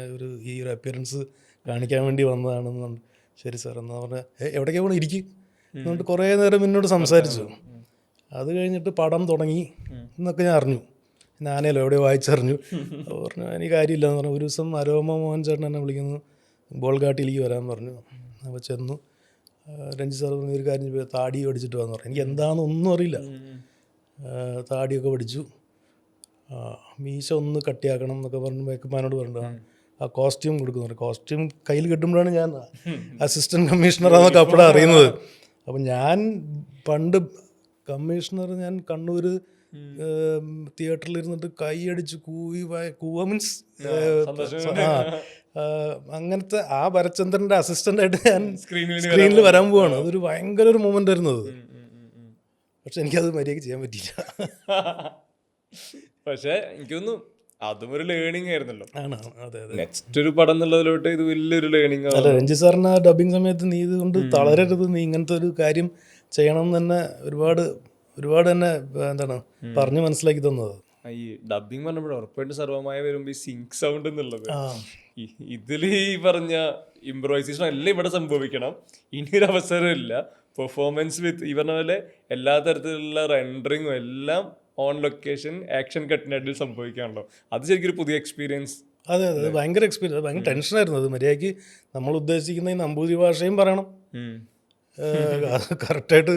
ഈ ഒരു അപ്പിയറൻസ് കാണിക്കാൻ വേണ്ടി വന്നതാണെന്ന് പറഞ്ഞു. ശരി സാർ എന്നാ പറഞ്ഞാൽ എവിടേക്കാണ് പോകണം, ഇരിക്കും എന്നിട്ട് കുറേ നേരം എന്നോട് സംസാരിച്ചു. അത് കഴിഞ്ഞിട്ട് പടം തുടങ്ങി എന്നൊക്കെ ഞാൻ അറിഞ്ഞു, ഞാനേലോ എവിടെയോ വായിച്ചറിഞ്ഞു. അപ്പോൾ പറഞ്ഞു എനിക്ക് കാര്യമില്ല എന്ന് പറഞ്ഞു. ഒരു ദിവസം അരോമ മോഹൻ ചേട്ടൻ എന്നെ വിളിക്കുന്നു, ബോൾഗാട്ടിയിലേക്ക് വരാൻ പറഞ്ഞു. അപ്പോൾ ചെന്നു. രഞ്ജി സാർ പറഞ്ഞ ഒരു കാര്യം താടി പഠിച്ചിട്ട് വന്നു പറഞ്ഞു. എനിക്ക് എന്താണെന്നൊന്നും അറിയില്ല. താടിയൊക്കെ പഠിച്ചു, മീശ ഒന്ന് കട്ടിയാക്കണം എന്നൊക്കെ പറഞ്ഞു മേക്കപ്പാനോട് പറഞ്ഞു. ആ കോസ്റ്റ്യൂം കൊടുക്കുന്നു. കോസ്റ്റ്യൂം കയ്യിൽ കിട്ടുമ്പോഴാണ് ഞാൻ അസിസ്റ്റൻറ്റ് കമ്മീഷണറാന്നൊക്കെ അപ്പോഴാണ് അറിയുന്നത്. അപ്പം ഞാൻ പണ്ട് കമ്മീഷണർ ഞാൻ കണ്ണൂർ തിയേറ്ററിൽ ഇരുന്നിട്ട് കൈയടിച്ച് കൂവ മീൻസ് അങ്ങനത്തെ ആ ഭരചന്ദ്രൻ്റെ അസിസ്റ്റൻ്റായിട്ട് ഞാൻ സ്ക്രീനിൽ വരാൻ പോവാണ്. അതൊരു ഭയങ്കര ഒരു മൊമെൻ്റ് ആയിരുന്നു അത്. പക്ഷെ എനിക്കത് മര്യാദയ്ക്ക് ചെയ്യാൻ പറ്റിയില്ല. പക്ഷെ എനിക്കൊന്നും അതും ഒരു ലേണിംഗ് ആയിരുന്നല്ലോ. അതെ. നെക്സ്റ്റ് ഒരു പടം എന്നുള്ളതിലോട്ട് ഇത് വലിയൊരു ലേണിംഗ് ആണ്. അല്ല, രഞ്ജി സാറിന് ഡബിങ് സമയത്ത് നീ ഇതുകൊണ്ട് തളരരുത്, നീ ഇങ്ങനത്തെ ഒരു കാര്യം ചെയ്യണം എന്ന് തന്നെ ഒരുപാട് തന്നെ എന്താണ് പറഞ്ഞ് മനസ്സിലാക്കി തന്നത്. ഈ ഡബിങ് പറഞ്ഞപ്പോൾ ഉറപ്പായിട്ട് സർവമായ വരുമ്പോൾ ഈ സിങ്ക് സൗണ്ട് എന്നുള്ളത്, ഇതിൽ ഈ പറഞ്ഞ ഇംപ്രവൈസേഷൻ എല്ലാം ഇവിടെ സംഭവിക്കണം. ഇനിയൊരു അവസരമില്ല. പെർഫോമൻസ് വിത്ത് ഈ പറഞ്ഞ പോലെ എല്ലാ തരത്തിലുള്ള റെൻഡറിങ്ങും എല്ലാം ഓൺ ലൊക്കേഷൻ ആക്ഷൻ കട്ടിനായിട്ട് സംഭവിക്കാണല്ലോ. അത് ശരിക്കും ഒരു പുതിയ എക്സ്പീരിയൻസ്. അതെ, ഭയങ്കര എക്സ്പീരിയൻസ്, ഭയങ്കര ടെൻഷനായിരുന്നു അത്. മര്യാദയ്ക്ക് നമ്മൾ ഉദ്ദേശിക്കുന്ന ഈ നമ്പൂതിരി ഭാഷയും പറയണം, കറക്റ്റായിട്ട്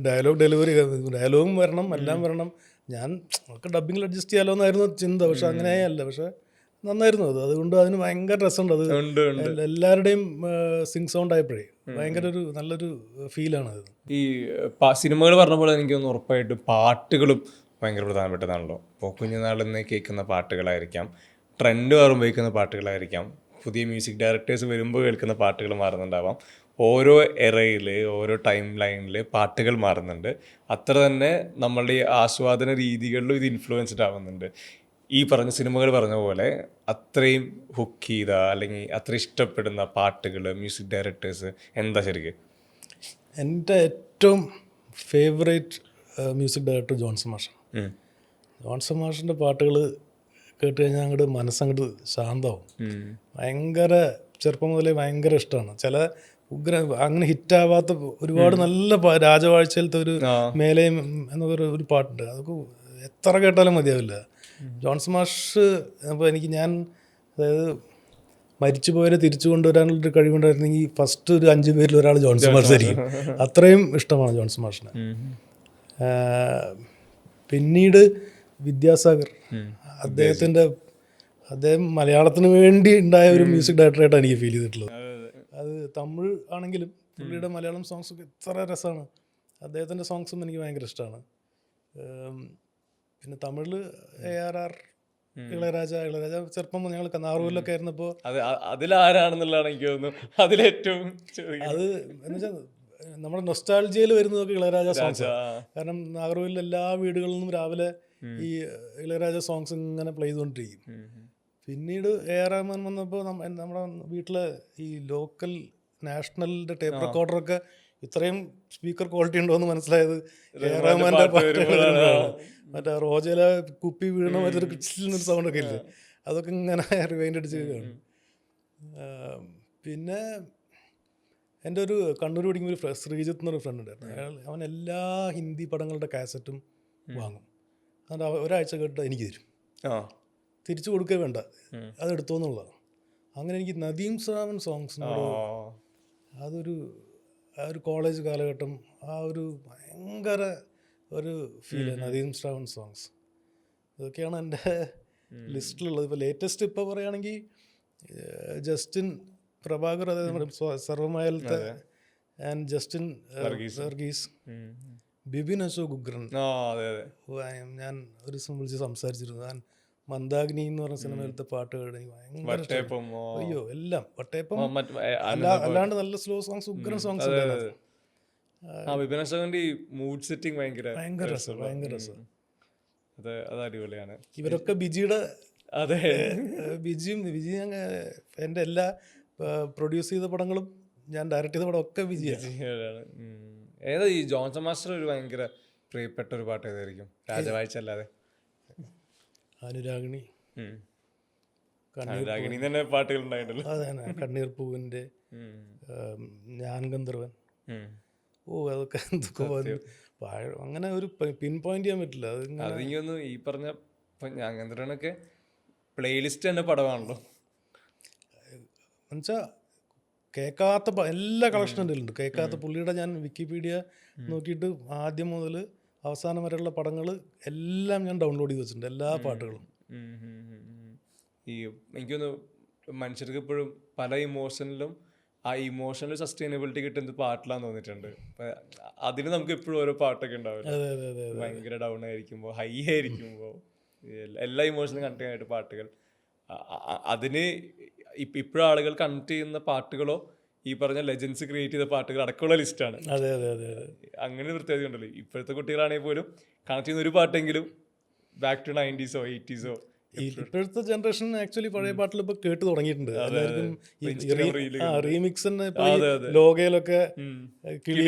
ഡയലോഗും വരണം, എല്ലാം വരണം. ഞാൻ ഒക്കെ ഡബിങ്ങിൽ അഡ്ജസ്റ്റ് ചെയ്യാലോ എന്നായിരുന്നു ചിന്ത, പക്ഷെ അങ്ങനെയല്ല. പക്ഷെ നന്നായിരുന്നു അത്. അതുകൊണ്ട് അതിന് ഭയങ്കര രസമുണ്ട്. അത് എല്ലാവരുടെയും സിങ് സൗണ്ട് ആയപ്പോഴേ ഭയങ്കര ഒരു നല്ലൊരു ഫീലാണ് അത്. ഈ സിനിമകൾ പറഞ്ഞ പോലെ എനിക്ക് തോന്നുന്നു ഉറപ്പായിട്ട് പാട്ടുകളും ഭയങ്കര പ്രധാനപ്പെട്ടതാണല്ലോ. ഇപ്പോൾ കുഞ്ഞുനാളിൽ നിന്ന് കേൾക്കുന്ന പാട്ടുകളായിരിക്കാം, ട്രെൻഡ് മാറുമ്പോൾ കേൾക്കുന്ന പാട്ടുകളായിരിക്കാം, പുതിയ മ്യൂസിക് ഡയറക്ടേഴ്സ് വരുമ്പോൾ കേൾക്കുന്ന പാട്ടുകൾ മാറുന്നുണ്ടാവാം. ഓരോ എറയിൽ ഓരോ ടൈം ലൈനിൽ പാട്ടുകൾ മാറുന്നുണ്ട്. അത്ര തന്നെ നമ്മളുടെ ഈ ആസ്വാദന രീതികളിലും ഇത് ഇൻഫ്ലുവൻസ്ഡ് ആവുന്നുണ്ട്. ഈ പറഞ്ഞ സിനിമകൾ പറഞ്ഞ പോലെ അത്രയും ഹുക്ക് ചെയ്ത അല്ലെങ്കിൽ അത്ര ഇഷ്ടപ്പെടുന്ന പാട്ടുകൾ, മ്യൂസിക് ഡയറക്ടേഴ്സ് എന്താ ശരിക്കും? എൻ്റെ ഏറ്റവും ഫേവറേറ്റ് മ്യൂസിക് ഡയറക്ടർ ജോൺസൺ മാഷാണ്. ജോൺസൺ മാഷിൻ്റെ പാട്ടുകൾ കേട്ട് കഴിഞ്ഞാൽ അങ്ങോട്ട് മനസ്സങ്ങോട്ട് ശാന്തമാവും. ഭയങ്കര ചെറുപ്പം മുതലേ ഭയങ്കര ഇഷ്ടമാണ്. ചില അങ്ങനെ ഹിറ്റാവാത്ത ഒരുപാട് നല്ല രാജവാഴ്ചയിലത്തെ ഒരു മേലയും എന്നൊക്കെ ഒരു പാട്ടുണ്ട്. അതൊക്കെ എത്ര കേട്ടാലും മതിയാവില്ല. ജോൺസൺ മാഷ് അപ്പോൾ അതായത് മരിച്ചു പോയവരെ തിരിച്ചു കൊണ്ടുവരാനുള്ളൊരു കഴിവുണ്ടായിരുന്നെങ്കിൽ ഫസ്റ്റ് ഒരു 5 പേരിൽ ഒരാൾ ജോൺസൺ മാഷായിരിക്കും. അത്രയും ഇഷ്ടമാണ് ജോൺസൺ മാഷിനെ. പിന്നീട് വിദ്യാസാഗർ, അദ്ദേഹം മലയാളത്തിന് വേണ്ടി ഉണ്ടായ ഒരു മ്യൂസിക് ഡയറക്ടറായിട്ടാണ് എനിക്ക് ഫീൽ ചെയ്തിട്ടുള്ളത്. അത് തമിഴ് ആണെങ്കിലും പുള്ളിയുടെ മലയാളം സോങ്സൊക്കെ എത്ര രസമാണ്. അദ്ദേഹത്തിൻ്റെ സോങ്സും എനിക്ക് ഭയങ്കര ഇഷ്ടമാണ്. പിന്നെ തമിഴിൽ ARR, ഇളയരാജ ചെറുപ്പം ഞങ്ങൾ നാഗർകോവിലൊക്കെ ആയിരുന്നപ്പോൾ അതിലാരാണെന്നുള്ളതാണ് എനിക്ക് തോന്നുന്നു അതിലേറ്റവും അത് എന്ന് വെച്ചാൽ നമ്മുടെ നൊസ്റ്റാൾജിയയിൽ വരുന്നതൊക്കെ ഇളയരാജ സോങ്സ്. കാരണം നാഗർകോവിലിൽ എല്ലാ വീടുകളിൽ നിന്നും രാവിലെ ഈ ഇളയരാജ സോങ്സ് ഇങ്ങനെ പ്ലേ ചെയ്തുകൊണ്ടിരിക്കും. പിന്നീട് AR റഹ്മാൻ വന്നപ്പോൾ നമ്മുടെ വീട്ടിലെ ഈ ലോക്കൽ നാഷണലിൻ്റെ ടേപ്പ് റെക്കോർഡറൊക്കെ ഇത്രയും സ്പീക്കർ ക്വാളിറ്റി ഉണ്ടോ എന്ന് മനസ്സിലായത് AR റഹ്മാൻ്റെ പാട്ടുകളാണ്. മറ്റേ റോജയിലെ കുപ്പി വീണ മറ്റൊരു കിച്ചിലിനൊരു സൗണ്ടൊക്കെ ഇല്ലേ, അതൊക്കെ ഇങ്ങനെ റിവൈൻഡ് അടിച്ച് കാണും. പിന്നെ എൻ്റെ ഒരു കണ്ണൂർ പഠിക്കുമ്പോൾ ഒരു ശ്രീജിത്ത് എന്നൊരു ഫ്രണ്ട് ഉണ്ടായിരുന്നു. അവൻ എല്ലാ ഹിന്ദി പടങ്ങളുടെ കാസറ്റും വാങ്ങും. അതുകൊണ്ട് ഒരാഴ്ച കേട്ട് എനിക്ക് തരും, തിരിച്ചു കൊടുക്കുക വേണ്ട, അതെടുത്തോന്നുള്ളതാണ്. അങ്ങനെ എനിക്ക് നദീം ശ്രാവൺ സോങ്സിനോട് അതൊരു ആ ഒരു കോളേജ് കാലഘട്ടം ആ ഒരു ഭയങ്കര ഒരു ഫീല് നദീം ശ്രാവൺ സോങ്സ് ഇതൊക്കെയാണ് എൻ്റെ ലിസ്റ്റിലുള്ളത്. ഇപ്പോൾ ലേറ്റസ്റ്റ് ഇപ്പോൾ പറയുകയാണെങ്കിൽ ജസ്റ്റിൻ പ്രഭാകർ, അതായത് നമ്മുടെ സർവമയലത്തെ ആൻഡ് ജസ്റ്റിൻ വർഗീസ്, ബിബിൻ അശോക് ഉഗ്രൻ. ഞാൻ ഒരു ദിവസം വിളിച്ച് സംസാരിച്ചിരുന്നു. ഞാൻ മന്ദാഗ്നി എന്ന് പറഞ്ഞ സിനിമയിലത്തെ പാട്ട് കേട്ട് ഭയങ്കര അയ്യോ എല്ലാം വട്ടയപ്പം അല്ലാണ്ട് നല്ല സ്ലോ സോങ്സ്, ഉഗ്രൻ സോങ്സ് മൂഡ് സെറ്റിംഗ് ഭയങ്കര രസം. അടിപൊളിയാണ്. ഇവരൊക്കെ ബിജിയുടെ അതെ ബിജി എൻ്റെ എല്ലാ പ്രൊഡ്യൂസ് ചെയ്ത പടങ്ങളും ഞാൻ ഡയറക്റ്റ് ചെയ്ത പടം ഒക്കെ വിജയാണ്. ഏതാ ഈ ജോൺസൺ മാസ്റ്റർ ഒരു ഭയങ്കര പ്രിയപ്പെട്ട ഒരു പാട്ട് ഏതായിരിക്കും രാജവാഴ്ച അല്ലാതെ? അനുരാഗിണി തന്നെ പാട്ടുകൾ ഉണ്ടായിട്ടല്ലോ. അതെ, കണ്ണീർ പൂവിൻ്റെ, ഞാൻ ഗന്ധർവൻ. അതൊക്കെ എന്തൊക്കെ അങ്ങനെ ഒരു പിൻ പോയിന്റ് ചെയ്യാൻ പറ്റില്ല. അതെനിക്കൊന്ന് ഈ പറഞ്ഞ ഞാൻ ഗന്ധർവനൊക്കെ പ്ലേലിസ്റ്റ് തന്നെ പടമാണല്ലോ. എന്നുവെച്ചാൽ കേൾക്കാത്ത എല്ലാ കളക്ഷനും എൻ്റെ ഉണ്ട്. കേൾക്കാത്ത പുള്ളിയുടെ ഞാൻ വിക്കിപീഡിയ നോക്കിയിട്ട് ആദ്യം മുതൽ അവസാനം വരെയുള്ള പടങ്ങൾ എല്ലാം ഞാൻ ഡൗൺലോഡ് ചെയ്ത് വെച്ചിട്ടുണ്ട്, എല്ലാ പാട്ടുകളും. ഈ എനിക്കൊന്ന് മനുഷ്യർക്ക് ഇപ്പോഴും പല ഇമോഷനിലും ആ ഇമോഷണൽ സസ്റ്റൈനബിലിറ്റി കിട്ടുന്നത് പാട്ടിലാന്ന് തോന്നിയിട്ടുണ്ട്. അതിന് നമുക്ക് എപ്പോഴും ഓരോ പാട്ടൊക്കെ ഉണ്ടാവില്ല, ഭയങ്കര ഡൗൺ ആയിരിക്കുമ്പോൾ, ഹൈ ആയിരിക്കുമ്പോൾ, എല്ലാ ഇമോഷനും കണക്ട് ചെയ്യാനായിട്ട് പാട്ടുകൾ. അതിന് ഇപ്പോഴും ആളുകൾ കണക്ട് ചെയ്യുന്ന പാട്ടുകളോ ഈ പറഞ്ഞ ലെജൻസ് ക്രിയേറ്റ് ചെയ്ത പാട്ടുകൾ അടക്കമുള്ള ലിസ്റ്റാണ്. അങ്ങനെ പ്രത്യേകത ഉണ്ടല്ലോ. ഇപ്പോഴത്തെ കുട്ടികളാണെങ്കിൽ പോലും കണക്ട് ചെയ്യുന്ന ഒരു പാട്ടെങ്കിലും ബാക്ക് ടു 90s 80s. ഇപ്പോഴത്തെ ജനറേഷൻ ആക്ച്വലി പഴയ പാട്ടിൽ ഇപ്പൊ കേട്ട് തുടങ്ങിയിട്ടുണ്ട്. റീമിക്സ് ലോകയിലൊക്കെ കിളി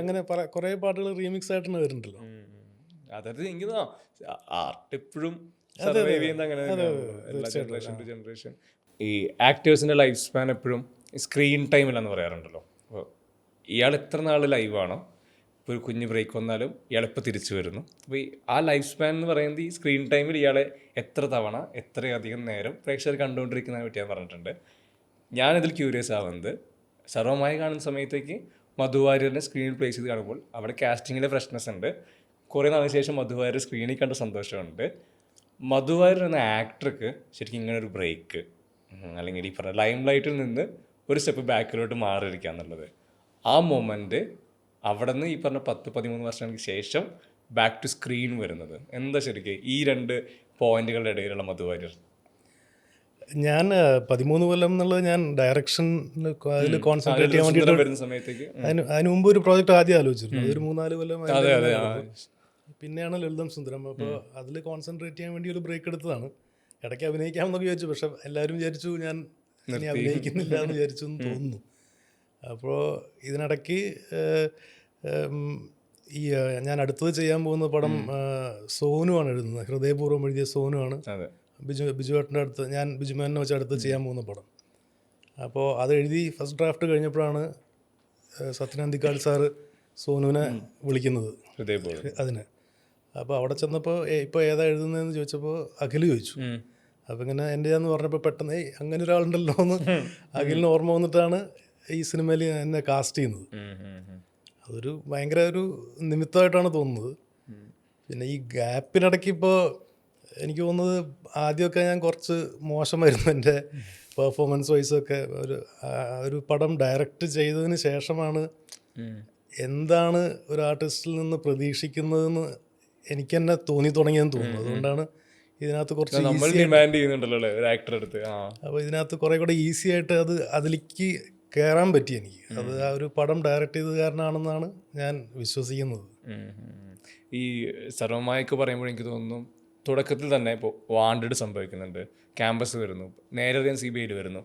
അങ്ങനെ കുറെ പാട്ടുകൾ റീമിക്സ് ആയിട്ടാണ് വരുന്നുണ്ടല്ലോ. അതായത് എനിക്ക് ആർട്ട് എപ്പോഴും സർവൈവ് ചെയ്യുന്ന അങ്ങനെ ജനറേഷൻ ടു ജനറേഷൻ. ഈ ആക്ടേഴ്സിന്റെ ലൈഫ് സ്പാൻ എപ്പോഴും സ്ക്രീൻ ടൈമിലാന്ന് പറയാറുണ്ടല്ലോ. അപ്പോൾ ഇയാൾ എത്ര നാൾ ലൈവാണോ, ഇപ്പോൾ ഒരു കുഞ്ഞ് ബ്രേക്ക് വന്നാലും ഇയാളിപ്പോൾ തിരിച്ചു വരുന്നു. അപ്പോൾ ഈ ആ ലൈഫ് സ്പാൻ എന്ന് പറയുന്നത് ഈ സ്ക്രീൻ ടൈമിൽ ഇയാളെ എത്ര തവണ എത്രയധികം നേരം പ്രേക്ഷകർ കണ്ടുകൊണ്ടിരിക്കുന്നതിനെ പറ്റി ഞാൻ പറഞ്ഞിട്ടുണ്ട്. ഞാനിതിൽ ക്യൂരിയസ് ആവുന്നത്, സർവമായി കാണുന്ന സമയത്തേക്ക് മധുവാര്യറിനെ സ്ക്രീനിൽ പ്ലേസ് ചെയ്ത് കാണുമ്പോൾ അവിടെ കാസ്റ്റിങ്ങിലെ ഫ്രഷ്നെസ് ഉണ്ട്. കുറേ നാളിന് ശേഷം മധുവാര്യർ സ്ക്രീനിൽ കണ്ട സന്തോഷമുണ്ട്. മധുവാര്യർ എന്ന ആക്ടർക്ക് ശരിക്കും ഇങ്ങനെ ഒരു ബ്രേക്ക്, അല്ലെങ്കിൽ ഈ പറഞ്ഞ ലൈം ലൈറ്റിൽ നിന്ന് ഒരു സ്റ്റെപ്പ് ബാക്കിലോട്ട് മാറിയിരിക്കുക എന്നുള്ളത്, ആ മൊമെൻറ്റ് അവിടെ നിന്ന് ഈ പറഞ്ഞ 10-13 വർഷങ്ങൾക്ക് ശേഷം ബാക്ക് ടു സ്ക്രീൻ വരുന്നത് എന്താ ശരിക്കും ഈ രണ്ട് പോയിന്റുകളുടെ ഇടയിലുള്ള മധുവാര്യർ? ഞാൻ 13 കൊല്ലം എന്നുള്ളത് ഞാൻ ഡയറക്ഷൻ അതിൽ കോൺസെൻട്രേറ്റ് ചെയ്യാൻ വേണ്ടിയിട്ട് അതിന് മുമ്പ് ഒരു പ്രോജക്റ്റ് ആദ്യം ആലോചിച്ചിരുന്നു. അതൊരു 3-4 കൊല്ലം പിന്നെയാണ് ലളിതം സുന്ദരം. അപ്പോൾ അതിൽ കോൺസെൻട്രേറ്റ് ചെയ്യാൻ വേണ്ടി ഒരു ബ്രേക്ക് എടുത്തതാണ്. ഇടയ്ക്ക് അഭിനയിക്കാമെന്നൊക്കെ വിചാരിച്ചു, പക്ഷെ എല്ലാവരും വിചാരിച്ചു ഞാൻ ഇനി അഭിനയിക്കുന്നില്ല എന്ന് വിചാരിച്ചു എന്ന് തോന്നുന്നു. അപ്പോൾ ഇതിനിടയ്ക്ക് ഈ ഞാൻ അടുത്തത് ചെയ്യാൻ പോകുന്ന പടം സോനുവാണ് എഴുതുന്നത്, ഹൃദയപൂർവ്വം എഴുതിയ സോനുവാണ്. ബിജുവേട്ടൻ്റെ അടുത്ത് ഞാൻ ബിജുമേനെ വെച്ച് അടുത്ത് ചെയ്യാൻ പോകുന്ന പടം. അപ്പോൾ അത് എഴുതി ഫസ്റ്റ് ഡ്രാഫ്റ്റ് കഴിഞ്ഞപ്പോഴാണ് സത്യനന്ദിക്കാട് സാറ് സോനുവിനെ വിളിക്കുന്നത് അതിന്. അപ്പോൾ അവിടെ ചെന്നപ്പോൾ ഇപ്പോൾ ഏതാ എഴുതുന്നതെന്ന് ചോദിച്ചപ്പോൾ അഖിൽ ചോദിച്ചു. അപ്പോൾ ഇങ്ങനെ എൻ്റെയാന്ന് പറഞ്ഞപ്പോൾ പെട്ടെന്ന് അങ്ങനെ ഒരാളുണ്ടല്ലോ എന്ന് അഖിലിന് ഓർമ്മ വന്നിട്ടാണ് ഈ സിനിമയിൽ എന്നെ കാസ്റ്റ് ചെയ്യുന്നത്. അതൊരു ഭയങ്കര ഒരു നിമിത്തമായിട്ടാണ് തോന്നുന്നത്. പിന്നെ ഈ ഗ്യാപ്പിനിടയ്ക്ക് ഇപ്പോൾ എനിക്ക് തോന്നുന്നത് ആദ്യമൊക്കെ ഞാൻ കുറച്ച് മോശമായിരുന്നു എൻ്റെ പെർഫോമൻസ് വൈസൊക്കെ. ഒരു പടം ഡയറക്റ്റ് ചെയ്തതിന് ശേഷമാണ് എന്താണ് ഒരു ആർട്ടിസ്റ്റിൽ നിന്ന് പ്രതീക്ഷിക്കുന്നതെന്ന് എനിക്ക് തന്നെ തോന്നി തുടങ്ങിയെന്ന് തോന്നുന്നു. അതുകൊണ്ടാണ് ഇതിനകത്ത് കുറച്ച് അപ്പോൾ ഇതിനകത്ത് കുറേ കൂടെ ഈസി ആയിട്ട് അതിലേക്ക് കയറാൻ പറ്റി എനിക്ക്. അത് ആ ഒരു പടം ഡയറക്റ്റ് ചെയ്തത് കാരണമാണെന്നാണ് ഞാൻ വിശ്വസിക്കുന്നത്. ഈ സർവമായൊക്കെ പറയുമ്പോൾ എനിക്ക് തോന്നുന്നു തുടക്കത്തിൽ തന്നെ ഇപ്പോൾ വാണ്ടഡ് സംഭവിക്കുന്നുണ്ട്, ക്യാമ്പസ് വരുന്നു, നേരെ CBI വരുന്നു.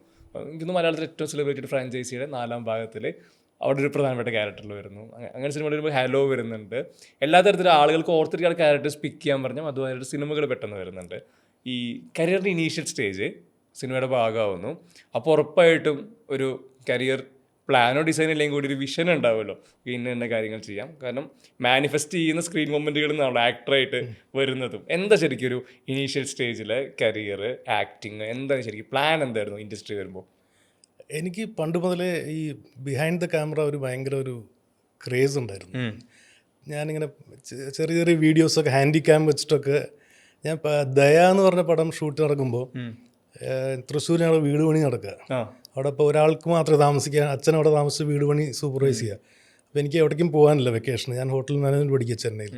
എനിക്കൊന്ന് മലയാളത്തിൽ ഏറ്റവും സെലിബ്രേറ്റഡ് ഫ്രാഞ്ചൈസിയുടെ 4ാം ഭാഗത്തിൽ അവിടെ ഒരു പ്രധാനപ്പെട്ട ക്യാരക്ടറിൽ വരുന്നു. അങ്ങനെ സിനിമ വരുമ്പോൾ ഹലോ വരുന്നുണ്ട്. എല്ലാ തരത്തിലും ആളുകൾക്ക് ഓർത്തിരിക്കുന്ന ക്യാരക്ടേഴ്സ് പിക്ക് ചെയ്യാൻ പറഞ്ഞാൽ അതുമായിട്ട് സിനിമകൾ പെട്ടെന്ന് വരുന്നുണ്ട്. ഈ കരിയറിൻ്റെ ഇനീഷ്യൽ സ്റ്റേജ് സിനിമയുടെ ഭാഗമാവുന്നു. അപ്പോൾ ഉറപ്പായിട്ടും ഒരു കരിയർ പ്ലാനോ ഡിസൈൻ അല്ലെങ്കിൽ കൂടി ഒരു വിഷൻ ഉണ്ടാവുമല്ലോ ഇന്ന ഇന്ന കാര്യങ്ങൾ ചെയ്യാം. കാരണം മാനിഫെസ്റ്റ് ചെയ്യുന്ന സ്ക്രീൻ മൊമെന്റുകളിൽ നിന്നാണല്ലോ ആക്ടറായിട്ട് വരുന്നതും. എന്താ ശരിക്കും ഒരു ഇനീഷ്യൽ സ്റ്റേജിലെ കരിയർ, ആക്ടിങ്, എന്താ ശരിക്കും പ്ലാൻ എന്തായിരുന്നു ഇൻഡസ്ട്രി വരുമ്പോൾ? എനിക്ക് പണ്ട് മുതലേ ഈ ബിഹൈൻഡ് ദ ക്യാമറ ഒരു ഭയങ്കര ഒരു ക്രേസ് ഉണ്ടായിരുന്നു. ഞാനിങ്ങനെ ചെറിയ ചെറിയ വീഡിയോസൊക്കെ ഹാൻഡി ക്യാം വെച്ചിട്ടൊക്കെ ഞാൻ ദയ എന്ന് പറഞ്ഞ പടം ഷൂട്ട് നടക്കുമ്പോൾ തൃശ്ശൂർ ഞങ്ങൾ വീട് പണി നടക്കുക. അവിടെ ഇപ്പോൾ ഒരാൾക്ക് മാത്രമേ താമസിക്കാൻ, അച്ഛൻ അവിടെ താമസിച്ച് വീട് പണി സൂപ്പർവൈസ് ചെയ്യുക. അപ്പോൾ എനിക്ക് എവിടേക്കും പോകാനില്ല വെക്കേഷൻ. ഞാൻ ഹോട്ടൽ മാനേജ്മെൻറ്റ് പഠിക്കുക ചെന്നൈയിൽ.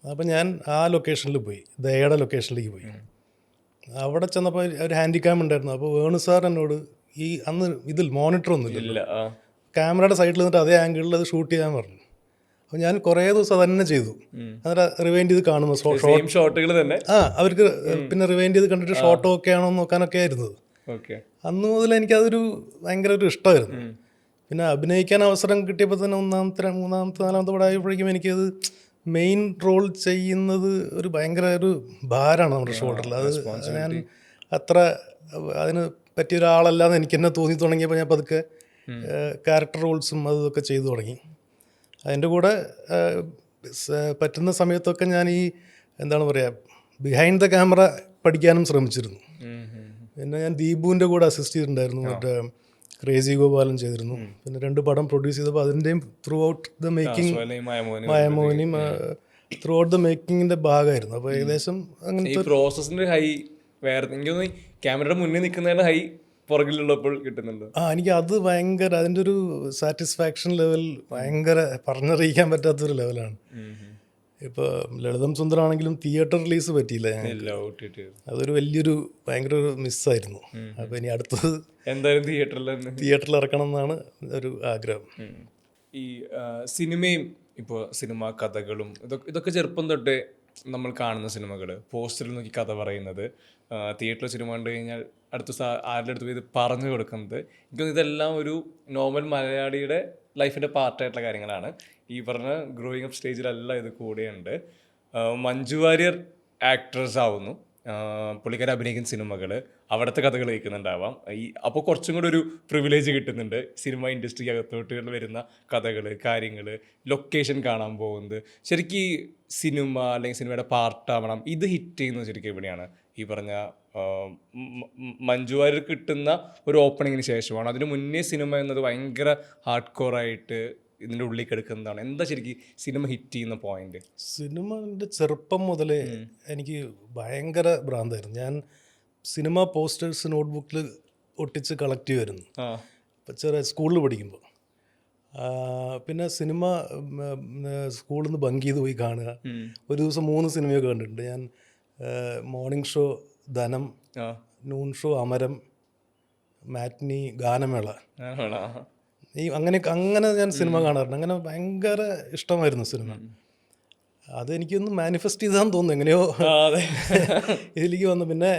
അപ്പോൾ ഞാൻ ആ ലൊക്കേഷനിൽ പോയി, ദയയുടെ ലൊക്കേഷനിലേക്ക് പോയി. അവിടെ ചെന്നപ്പോൾ ഒരു ഹാൻഡി ക്യാം ഉണ്ടായിരുന്നു. അപ്പോൾ വേണു സാർ എന്നോട് ഈ അന്ന് ഇതിൽ മോണിറ്റർ ഒന്നുമില്ല, ക്യാമറയുടെ സൈഡിൽ നിന്നിട്ട് അതേ ആംഗിളിൽ അത് ഷൂട്ട് ചെയ്യാൻ പറഞ്ഞു. അപ്പോൾ ഞാൻ കുറേ ദിവസം അത് തന്നെ ചെയ്തു. എന്നിട്ട് റിവൈൻഡ് ചെയ്ത് കാണുന്നു ഷോട്ടുകൾ തന്നെ. അവർക്ക് പിന്നെ റിവൈൻഡ് ചെയ്ത് കണ്ടിട്ട് ഷോട്ടോ ഒക്കെ ആണോ നോക്കാനൊക്കെ ആയിരുന്നത്. അന്ന് മുതൽ എനിക്കതൊരു ഭയങ്കര ഒരു ഇഷ്ടമായിരുന്നു. പിന്നെ അഭിനയിക്കാൻ അവസരം കിട്ടിയപ്പോൾ തന്നെ മൂന്നാമത്തെ നാലാമത്തെ പടം ആയപ്പോഴേക്കും എനിക്കത് മെയിൻ റോൾ ചെയ്യുന്നത് ഒരു ഭയങ്കര ഒരു ഭാരമാണ് നമ്മുടെ ഷോൾഡറിൽ. അത് ഞാൻ അത്ര അതിന് പറ്റിയ ഒരാളല്ലാന്ന് എനിക്ക് തന്നെ തോന്നി തുടങ്ങിയപ്പോൾ ഞാൻ പതുക്കെ ക്യാരക്ടർ റോൾസും അതൊക്കെ ചെയ്തു തുടങ്ങി. അതിൻ്റെ കൂടെ പറ്റുന്ന സമയത്തൊക്കെ ഞാൻ ഈ എന്താണ് പറയുക, ബിഹൈൻഡ് ദ ക്യാമറ പഠിക്കാനും ശ്രമിച്ചിരുന്നു. പിന്നെ ഞാൻ ദീപുവിൻ്റെ കൂടെ അസിസ്റ്റ് ചെയ്തിട്ടുണ്ടായിരുന്നു. മറ്റേ ക്രേസി ഗോപാലൻ ചെയ്തിരുന്നു. പിന്നെ 2 പടം പ്രൊഡ്യൂസ് ചെയ്തപ്പോൾ അതിൻ്റെയും ത്രൂ ഔട്ട് ദ മേക്കിംഗ്, മായമോഹിനിയും ത്രൂ ഔട്ട് ദ മേക്കിങ്ങിൻ്റെ ഭാഗമായിരുന്നു. അപ്പോൾ ഏകദേശം അങ്ങനത്തെ പ്രോസസ്സിൻ്റെ ഹൈ വേറെ എനിക്ക് തോന്നി ക്യാമറയുടെ മുന്നിൽ നിൽക്കുന്നതിന് ഹൈ പുറകിലുള്ളപ്പോൾ കിട്ടുന്നുണ്ട്. എനിക്ക് അത് ഭയങ്കര അതിൻ്റെ ഒരു സാറ്റിസ്ഫാക്ഷൻ ലെവൽ ഭയങ്കര പറഞ്ഞറിയിക്കാൻ പറ്റാത്തൊരു ലെവലാണ്. ഇപ്പോൾ ലളിതം സുന്ദരമാണെങ്കിലും തിയേറ്റർ റിലീസ് പറ്റിയില്ല. അതൊരു വലിയൊരു ഭയങ്കര ഒരു മിസ്സായിരുന്നു. അപ്പോൾ ഇനി അടുത്തത് എന്തായാലും തിയേറ്ററിൽ ഇറക്കണം എന്നാണ് ഒരു ആഗ്രഹം. ഈ സിനിമയും ഇപ്പോൾ സിനിമ കഥകളും ഇതൊക്കെ ചെറുപ്പം തൊട്ടേ നമ്മൾ കാണുന്ന സിനിമകൾ, പോസ്റ്ററിൽ നോക്കി കഥ പറയുന്നത്, തിയേറ്ററിൽ സിനിമ കണ്ടു കഴിഞ്ഞാൽ അടുത്ത ആരുടെ അടുത്ത് പോയി ഇത് പറഞ്ഞു കൊടുക്കുന്നത്, എനിക്കൊന്നും ഇതെല്ലാം ഒരു നോർമൽ മലയാളിയുടെ ലൈഫിൻ്റെ പാർട്ടായിട്ടുള്ള കാര്യങ്ങളാണ്. ഈ പറഞ്ഞ ഗ്രോയിങ് അപ്പ് സ്റ്റേജിലെല്ലാം ഇത് കൂടെയുണ്ട്. മഞ്ജു വാര്യർ ആക്ട്രസ് ആവുന്നു, പുള്ളിക്കാരെ അഭിനയിക്കുന്ന സിനിമകൾ, അവിടുത്തെ കഥകൾ കേൾക്കുന്നുണ്ടാവാം. അപ്പോൾ കുറച്ചും കൂടെ ഒരു പ്രിവിലേജ് കിട്ടുന്നുണ്ട് സിനിമ ഇൻഡസ്ട്രിക്ക് അകത്തോട്ട് വരുന്ന കഥകൾ, കാര്യങ്ങൾ, ലൊക്കേഷൻ കാണാൻ പോകുന്നത്. ശരിക്കും ഈ സിനിമ അല്ലെങ്കിൽ സിനിമയുടെ പാർട്ടാവണം, ഇത് ഹിറ്റ് ചെയ്യുന്നത് ശരിക്കും എവിടെയാണ്? ഈ പറഞ്ഞ മഞ്ജു വാര്യർ കിട്ടുന്ന ഒരു ഓപ്പണിങ്ങിന് ശേഷമാണ്. അതിന് മുന്നേ സിനിമ എന്നത് ഭയങ്കര ഹാർഡ് കോറായിട്ട് ഇതിൻ്റെ ഉള്ളിൽ കിടക്കുന്നതാണ്. എന്താ ശരിക്കും സിനിമ ഹിറ്റ് ചെയ്യുന്ന പോയിന്റ്? സിനിമൻ്റെ ചെറുപ്പം മുതലേ എനിക്ക് ഭയങ്കര ഭ്രാന്തായിരുന്നു. ഞാൻ സിനിമ പോസ്റ്റേഴ്സ് നോട്ട്ബുക്കിൽ ഒട്ടിച്ച് കളക്ട് ചെയ്യുമായിരുന്നു ചെറിയ സ്കൂളിൽ പഠിക്കുമ്പോൾ. പിന്നെ സിനിമ സ്കൂളിൽ നിന്ന് ബങ്ക് ചെയ്ത് പോയി കാണുക. ഒരു ദിവസം 3 സിനിമയൊക്കെ കണ്ടിട്ടുണ്ട് ഞാൻ. മോർണിംഗ് ഷോ ധനം, നൂൺ ഷോ അമരം, മാറ്റ്നി ഗാനമേള, അങ്ങനെ ഞാൻ സിനിമ കാണാറുണ്ട്. അങ്ങനെ ഭയങ്കര ഇഷ്ടമായിരുന്നു സിനിമ. അതെനിക്കൊന്ന് മാനിഫെസ്റ്റ് ചെയ്താന്ന് തോന്നുന്നു എങ്ങനെയോ ഇതിലേക്ക് വന്നു. പിന്നെ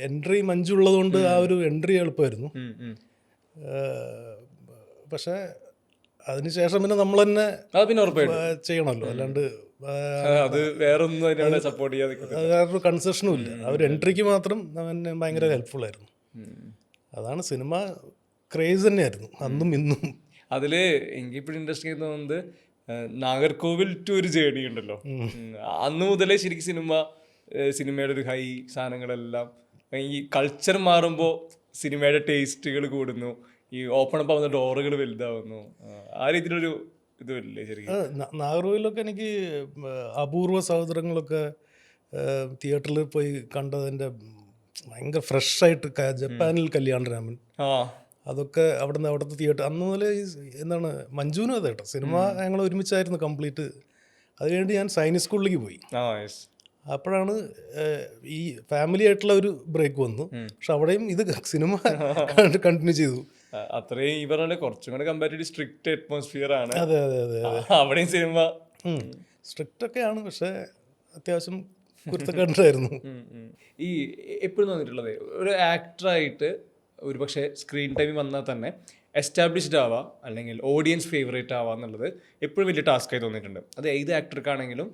എൻട്രി മഞ്ജു ഉള്ളതുകൊണ്ട് ആ ഒരു എൻട്രി എളുപ്പമായിരുന്നു. പക്ഷേ അതിനുശേഷം പിന്നെ നമ്മൾ തന്നെ ചെയ്യണമല്ലോ, അല്ലാണ്ട് വേറൊരു കൺസെഷനും ഇല്ല. ആ ഒരു എൻട്രിക്ക് മാത്രം എന്നെ ഭയങ്കര ഹെൽപ്ഫുൾ ആയിരുന്നു. അതാണ് സിനിമ ക്രേസ് തന്നെയായിരുന്നു അന്നും ഇന്നും. അതിൽ എനിക്കിപ്പോഴും ഇൻട്രസ്റ്റിംഗ് തോന്നുന്നത് നാഗർകോവിൽ ടു ഒരു ജേർണി ഉണ്ടല്ലോ. അന്ന് മുതലേ ശരിക്കും സിനിമയുടെ ഒരു ഹൈ സാധനങ്ങളെല്ലാം ഈ കൾച്ചർ മാറുമ്പോൾ സിനിമയുടെ ടേസ്റ്റുകൾ കൂടുന്നു, ഈ ഓപ്പൺ അപ്പ് ആവുന്ന ഡോറുകൾ വലുതാവുന്നു. ആ രീതിയിലൊരു ഇതുമില്ലേ ശരിക്കും? നാഗർകോവിലൊക്കെ എനിക്ക് അപൂർവ സഹോദരങ്ങളൊക്കെ തിയേറ്ററിൽ പോയി കണ്ടതിൻ്റെ ഭയങ്കര ഫ്രഷായിട്ട് ജപ്പാനിൽ കല്യാണരാമൻ, അതൊക്കെ അവിടുത്തെ തിയേറ്റർ അന്ന് മുതലേ എന്താണ് മഞ്ജുവിനും അതെ കേട്ടോ. സിനിമ ഞങ്ങൾ ഒരുമിച്ചായിരുന്നു കംപ്ലീറ്റ്. അത് കഴിഞ്ഞിട്ട് ഞാൻ സൈനിക് സ്കൂളിലേക്ക് പോയി. അപ്പോഴാണ് ഈ ഫാമിലി ആയിട്ടുള്ള ഒരു ബ്രേക്ക് വന്നു. പക്ഷെ അവിടെയും ഇത് സിനിമ കണ്ടിന്യൂ ചെയ്തു. അത്രയും ഈ പറഞ്ഞ കുറച്ചും കൂടെ കമ്പാരിറ്റീവ്ലി സ്ട്രിക്റ്റ് അറ്റ്മോസ്ഫിയർ ആണ്. അതെ അതെ അതെ അവിടെയും സിനിമ സ്ട്രിക്റ്റ് ഒക്കെയാണ്, പക്ഷെ അത്യാവശ്യം കുരുത്തക്കേടായിരുന്നു. ഈ എപ്പോഴും തോന്നിയിട്ടുള്ളത് ഒരു ആക്ടറായിട്ട് ഒരു പക്ഷേ സ്ക്രീൻ ടൈമിൽ വന്നാൽ തന്നെ എസ്റ്റാബ്ലിഷ്ഡ് ആവാം അല്ലെങ്കിൽ ഓഡിയൻസ് ഫേവറേറ്റ് ആവാം എന്നുള്ളത് എപ്പോഴും വലിയ ടാസ്ക്കായി തോന്നിയിട്ടുണ്ട്. അത് ഏത് ആക്ടർക്കാണെങ്കിലും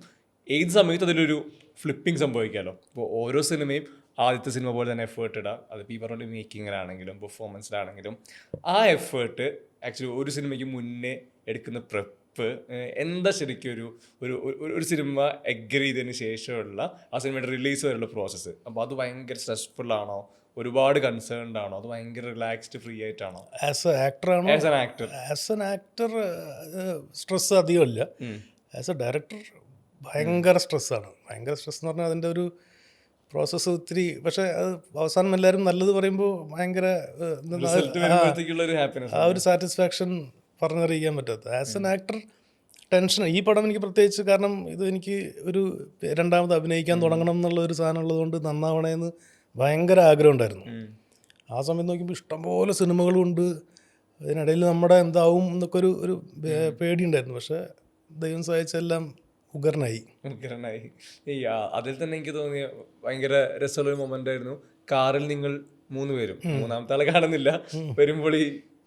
ഏത് സമയത്ത് അതിലൊരു ഫ്ലിപ്പിംഗ് സംഭവിക്കാമല്ലോ. അപ്പോൾ ഓരോ സിനിമയും ആദ്യത്തെ സിനിമ പോലെ തന്നെ എഫേർട്ട് ഇടാം. അതിപ്പോൾ ഈ പറഞ്ഞ മേക്കിങ്ങിലാണെങ്കിലും പെർഫോമൻസിലാണെങ്കിലും ആ എഫേർട്ട് ആക്ച്വലി ഒരു സിനിമയ്ക്ക് മുന്നേ എടുക്കുന്ന പ്രെപ്പ് എന്താ ശരിക്കും ഒരു സിനിമ എഗ്രി ചെയ്തതിന് ശേഷമുള്ള ആ സിനിമയുടെ റിലീസ് വരെയുള്ള പ്രോസസ്സ്. അപ്പോൾ അത് ഭയങ്കര സ്ട്രെസ്ഫുൾ ആണോ, ഒരുപാട് കൺസേൺഡ് ആണോ, അത് ഭയങ്കര റിലാക്സ്ഡ് ഫ്രീ ആയിട്ടാണോ? ആസ് എ ആക്ടറാണോ? As an actor. As an actor stress അധികമില്ല. ആസ് എ ഡയറക്ടർ ഭയങ്കര സ്ട്രെസ്സാണ്. ഭയങ്കര സ്ട്രെസ് എന്ന് പറഞ്ഞാൽ അതിൻ്റെ ഒരു പ്രോസസ്സ് ഒത്തിരി. പക്ഷേ അത് അവസാനം എല്ലാവരും നല്ലത് പറയുമ്പോൾ ഭയങ്കര ആ ഒരു സാറ്റിസ്ഫാക്ഷൻ പറഞ്ഞറിയിക്കാൻ പറ്റാത്ത. As an actor tension. ഈ പടം എനിക്ക് പ്രത്യേകിച്ച്, കാരണം ഇത് എനിക്ക് ഒരു രണ്ടാമത് അഭിനയിക്കാൻ തുടങ്ങണം എന്നുള്ള ഒരു സാധനം ഉള്ളതുകൊണ്ട് നന്നാവണേന്ന് ഭയങ്കര ആഗ്രഹം ഉണ്ടായിരുന്നു. ആ സമയത്ത് നോക്കുമ്പോൾ ഇഷ്ടംപോലെ സിനിമകളുണ്ട്, അതിനിടയിൽ നമ്മുടെ എന്താവും എന്നൊക്കെ ഒരു പേടിയുണ്ടായിരുന്നു. പക്ഷേ ദൈവം സഹായിച്ചെല്ലാം ഉഗ്രനായി. അതിൽ തന്നെ എനിക്ക് തോന്നിയ ഭയങ്കര രസമുള്ളൊരു മൊമെന്റ് ആയിരുന്നു. കാറിൽ നിങ്ങൾ 3 പേരും, മൂന്നാമത്തെ ആളെ കാണുന്നില്ല, വരുമ്പോൾ ഈ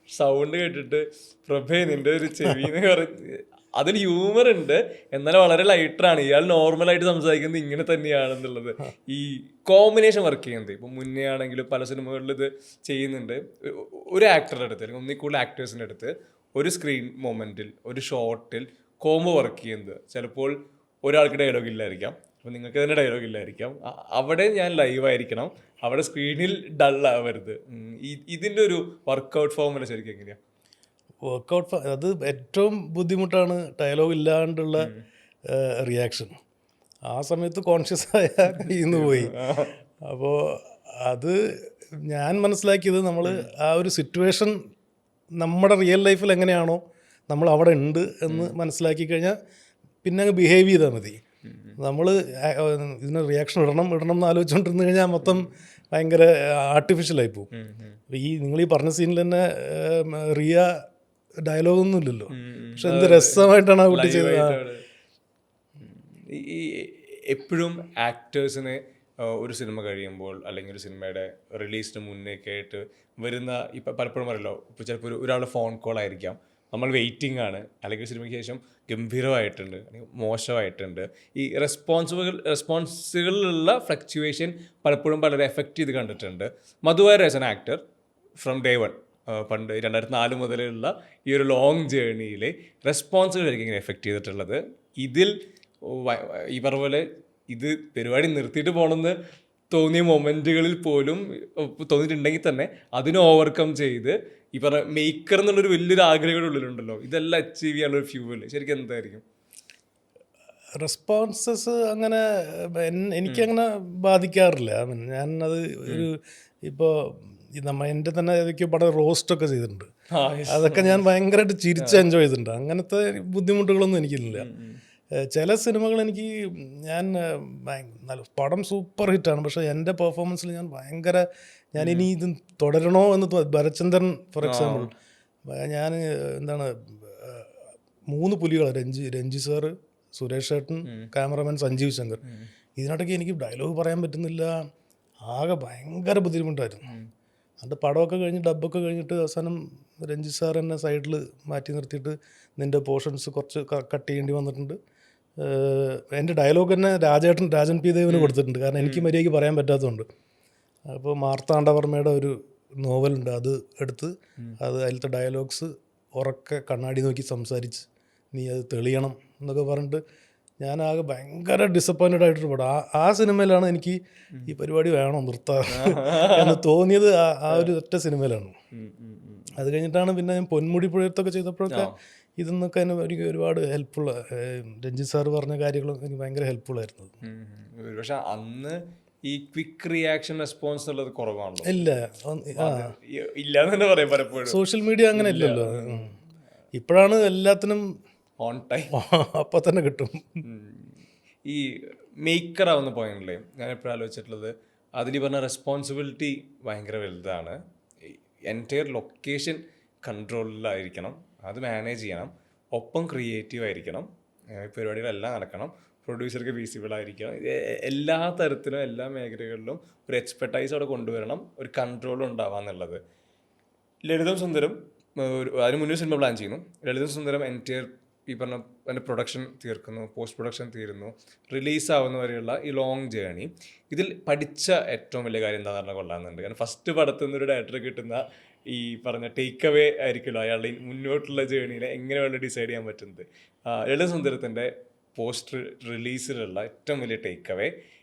സൗണ്ട് കേട്ടിട്ട് പ്രഭേ നിന്റെ ഒരു ചെവി എന്ന് പറഞ്ഞ് അതിൽ ഹ്യൂമർ ഉണ്ട്, എന്നാലും വളരെ ലൈറ്ററാണ്. ഇയാൾ നോർമലായിട്ട് സംസാരിക്കുന്നത് ഇങ്ങനെ തന്നെയാണെന്നുള്ളത്. ഈ കോമ്പിനേഷൻ വർക്ക് ചെയ്യുന്നത് ഇപ്പം മുന്നേ ആണെങ്കിലും പല സിനിമകളിൽ ഇത് ചെയ്യുന്നുണ്ട്. ഒരു ആക്ടറുടെ അടുത്ത് അല്ലെങ്കിൽ ഒന്നിൽ കൂടുതൽ ആക്ടേഴ്സിൻ്റെ അടുത്ത് ഒരു സ്ക്രീൻ മൊമെൻറ്റിൽ ഒരു ഷോട്ടിൽ കോംബോ വർക്ക് ചെയ്യുന്നത്. ചിലപ്പോൾ ഒരാൾക്ക് ഡയലോഗ് ഇല്ലായിരിക്കാം, അപ്പോൾ നിങ്ങൾക്ക് തന്നെ ഡയലോഗ് ഇല്ലായിരിക്കാം. അവിടെ ഞാൻ ലൈവായിരിക്കണം, അവിടെ സ്ക്രീനിൽ ഡള്ളാവരുത്. ഇതിൻ്റെ ഒരു വർക്കൗട്ട് ഫോമുല ശരിക്കും എങ്ങനെയാണ്? വർക്കൗട്ട് അത് ഏറ്റവും ബുദ്ധിമുട്ടാണ്, ഡയലോഗ് ഇല്ലാണ്ടുള്ള റിയാക്ഷൻ. ആ സമയത്ത് കോൺഷ്യസ് ആയ കയ്യിന്ന് പോയി. അപ്പോൾ അത് ഞാൻ മനസ്സിലാക്കിയത്, നമ്മൾ ആ ഒരു സിറ്റുവേഷൻ നമ്മുടെ റിയൽ ലൈഫിൽ എങ്ങനെയാണോ നമ്മൾ അവിടെ ഉണ്ട് എന്ന് മനസ്സിലാക്കി കഴിഞ്ഞാൽ പിന്നെ അങ്ങ് ബിഹേവ് ചെയ്താൽ മതി. നമ്മൾ ഇതിന് റിയാക്ഷൻ ഇടണം എന്ന് ആലോചിച്ചുകൊണ്ടിരുന്ന് കഴിഞ്ഞാൽ മൊത്തം ഭയങ്കര ആർട്ടിഫിഷ്യലായി പോകും. ഈ നിങ്ങൾ ഈ പറഞ്ഞ സീനിൽ തന്നെ റിയ ഡയലോഗൊന്നും ഇല്ലല്ലോ, പക്ഷെ എന്ത് രസമായിട്ടാണ് ആ കുട്ടി ചെയ്തത്. ഈ എപ്പോഴും ആക്ടേഴ്സിന് ഒരു സിനിമ കഴിയുമ്പോൾ അല്ലെങ്കിൽ ഒരു സിനിമയുടെ റിലീസിന് മുന്നേക്കെ ആയിട്ട് വരുന്ന, ഇപ്പം പലപ്പോഴും പറയല്ലോ, ഇപ്പോൾ ചിലപ്പോൾ ഒരാളുടെ ഫോൺ കോൾ ആയിരിക്കാം, നമ്മൾ വെയിറ്റിംഗ് ആണ്, അല്ലെങ്കിൽ സിനിമയ്ക്ക് ശേഷം ഗംഭീരമായിട്ടുണ്ട് അല്ലെങ്കിൽ മോശമായിട്ടുണ്ട്. ഈ റെസ്പോൺസുകളിലുള്ള ഫ്ലക്ച്വേഷൻ പലപ്പോഴും വളരെ എഫക്റ്റ് ചെയ്ത് കണ്ടിട്ടുണ്ട്. മധുവാർ as an actor from day one, പണ്ട് 2004 മുതലുള്ള ഈ ഒരു ലോങ് ജേർണിയിൽ റെസ്പോൺസുകളായിരിക്കും ഇങ്ങനെ എഫക്റ്റ് ചെയ്തിട്ടുള്ളത്. ഇതിൽ ഈ പറഞ്ഞ പോലെ ഇത് പരിപാടി നിർത്തിയിട്ട് പോകണമെന്ന് തോന്നിയ മൊമെൻറ്റുകളിൽ പോലും തോന്നിയിട്ടുണ്ടെങ്കിൽ തന്നെ അതിനെ ഓവർകം ചെയ്ത് ഈ പറഞ്ഞ മേക്കർ എന്നുള്ളൊരു വലിയൊരു ആഗ്രഹം ഉള്ളിലുണ്ടല്ലോ, ഇതെല്ലാം അച്ചീവ് ചെയ്യാനുള്ളൊരു ഫ്യൂവൽ ശരിക്കും എന്തായിരിക്കും? റെസ്പോൺസസ് അങ്ങനെ എനിക്കങ്ങനെ ബാധിക്കാറില്ല. ഞാൻ അത് ഒരു ഇപ്പോൾ എൻ്റെ തന്നെ ഏതൊക്കെയോ പടം റോസ്റ്റൊക്കെ ചെയ്തിട്ടുണ്ട്, അതൊക്കെ ഞാൻ ഭയങ്കരമായിട്ട് ചിരിച്ച് എൻജോയ് ചെയ്തിട്ടുണ്ട്. അങ്ങനത്തെ ബുദ്ധിമുട്ടുകളൊന്നും എനിക്കില്ല. ചില സിനിമകൾ എനിക്ക് നല്ല പടം സൂപ്പർ ഹിറ്റാണ്, പക്ഷേ എൻ്റെ പെർഫോമൻസിൽ ഞാനിനി ഇത് തുടരണോ എന്ന് ഭരചന്ദ്രൻ ഫോർ എക്സാമ്പിൾ, ഞാൻ 3 പുലികൾ, രഞ്ജി സാറ്, സുരേഷ് ഏട്ടൻ, ക്യാമറമാൻ സഞ്ജീവ് ശങ്കർ, ഇതിനിടയ്ക്ക് എനിക്ക് ഡയലോഗ് പറയാൻ പറ്റുന്നില്ല. ആകെ ഭയങ്കര ബുദ്ധിമുട്ടായിരുന്നു. അത് പടമൊക്കെ കഴിഞ്ഞ് ഡബ്ബൊക്കെ കഴിഞ്ഞിട്ട് അവസാനം രഞ്ജി സാർ എന്നെ സൈഡിൽ മാറ്റി നിർത്തിയിട്ട് നിൻ്റെ പോർഷൻസ് കുറച്ച് കട്ട് ചെയ്യേണ്ടി വന്നിട്ടുണ്ട്. എൻ്റെ ഡയലോഗ് തന്നെ രാജൻ പി ദേവിന് കൊടുത്തിട്ടുണ്ട്, കാരണം എനിക്ക് മര്യാദയ്ക്ക് പറയാൻ പറ്റാത്തതുകൊണ്ട്. അപ്പോൾ മാർത്താണ്ഡവർമ്മയുടെ ഒരു നോവലുണ്ട്, അത് എടുത്ത് അതിലത്തെ ഡയലോഗ്സ് ഉറക്കെ കണ്ണാടി നോക്കി സംസാരിച്ച് നീ അത് തെളിയണം എന്നൊക്കെ പറഞ്ഞിട്ട് ഞാനാകെ ഭയങ്കര ഡിസപ്പോയിൻറ്റഡ് ആയിട്ടൊരു പടം. ആ സിനിമയിലാണ് എനിക്ക് ഈ പരിപാടി വേണോ നിർത്താൻ എന്ന് തോന്നിയത്. ആ ഒരു ഒറ്റ സിനിമയിലാണ്. അത് കഴിഞ്ഞിട്ടാണ് പിന്നെ ഞാൻ പൊന്മുടി പുഴയത്തൊക്കെ ചെയ്തപ്പോഴൊക്കെ ഇതെന്നൊക്കെ എനിക്ക് ഒരുപാട് ഹെൽപ്ഫുൾ. രഞ്ജിത്ത് സാറ് പറഞ്ഞ കാര്യങ്ങളൊക്കെ എനിക്ക് ഭയങ്കര ഹെൽപ്ഫുൾ ആയിരുന്നു. പക്ഷെ അന്ന് ഈ ക്വിക്ക് റിയാക്ഷൻ റെസ്പോൺസ് ഉള്ളത് കുറവാണല്ലോ. ഇല്ല പറയാം പലപ്പോഴും. സോഷ്യൽ മീഡിയ അങ്ങനെ ഇല്ലല്ലോ. ഇപ്പോഴാണ് എല്ലാത്തിനും ഓൺ ടൈം അപ്പം തന്നെ കിട്ടും. ഈ മേക്കറാവുന്ന പോയിന്റിലെ ഞാൻ എപ്പോഴും ആലോചിച്ചിട്ടുള്ളത്, അതിൽ പറഞ്ഞ റെസ്പോൺസിബിലിറ്റി ഭയങ്കര വലുതാണ്. എൻറ്റയർ ലൊക്കേഷൻ കൺട്രോളിലായിരിക്കണം, അത് മാനേജ് ചെയ്യണം, ഒപ്പം ക്രിയേറ്റീവ് ആയിരിക്കണം, പരിപാടികളെല്ലാം നടക്കണം, പ്രൊഡ്യൂസർക്ക് വിസിബിൾ ആയിരിക്കണം. എല്ലാ തരത്തിലും എല്ലാ മേഖലകളിലും ഒരു എക്സ്പെർട്ടൈസ് അവിടെ കൊണ്ടുവരണം, ഒരു കൺട്രോൾ ഉണ്ടാവാന്നുള്ളത്. ലളിതം സുന്ദരം അതിന് മുന്നേ സിനിമ പ്ലാൻ ചെയ്യുന്നു. ലളിതം സുന്ദരം എൻറ്റയർ ഈ പറഞ്ഞ അതിൻ്റെ പ്രൊഡക്ഷൻ തീർക്കുന്നു, പോസ്റ്റ് പ്രൊഡക്ഷൻ തീരുന്നു, റിലീസാവുന്ന വരെയുള്ള ഈ ലോങ് ജേണി, ഇതിൽ പഠിച്ച ഏറ്റവും വലിയ കാര്യം എന്താ പറഞ്ഞാൽ കൊള്ളാമെന്നുണ്ട്. കാരണം ഫസ്റ്റ് പടത്തിൽ നിന്ന് ഒരു ഡയറക്ടർ കിട്ടുന്ന ഈ പറഞ്ഞ ടേക്ക് അവേ ആയിരിക്കുമല്ലോ അയാളുടെ മുന്നോട്ടുള്ള ജേണിനെ എങ്ങനെ വേണ്ട ഡിസൈഡ് ചെയ്യാൻ പറ്റുന്നത്. ലളിതസുന്ദരത്തിൻ്റെ പോസ്റ്റ് റിലീസിലുള്ള ഏറ്റവും വലിയ ടേക്ക് അവേ,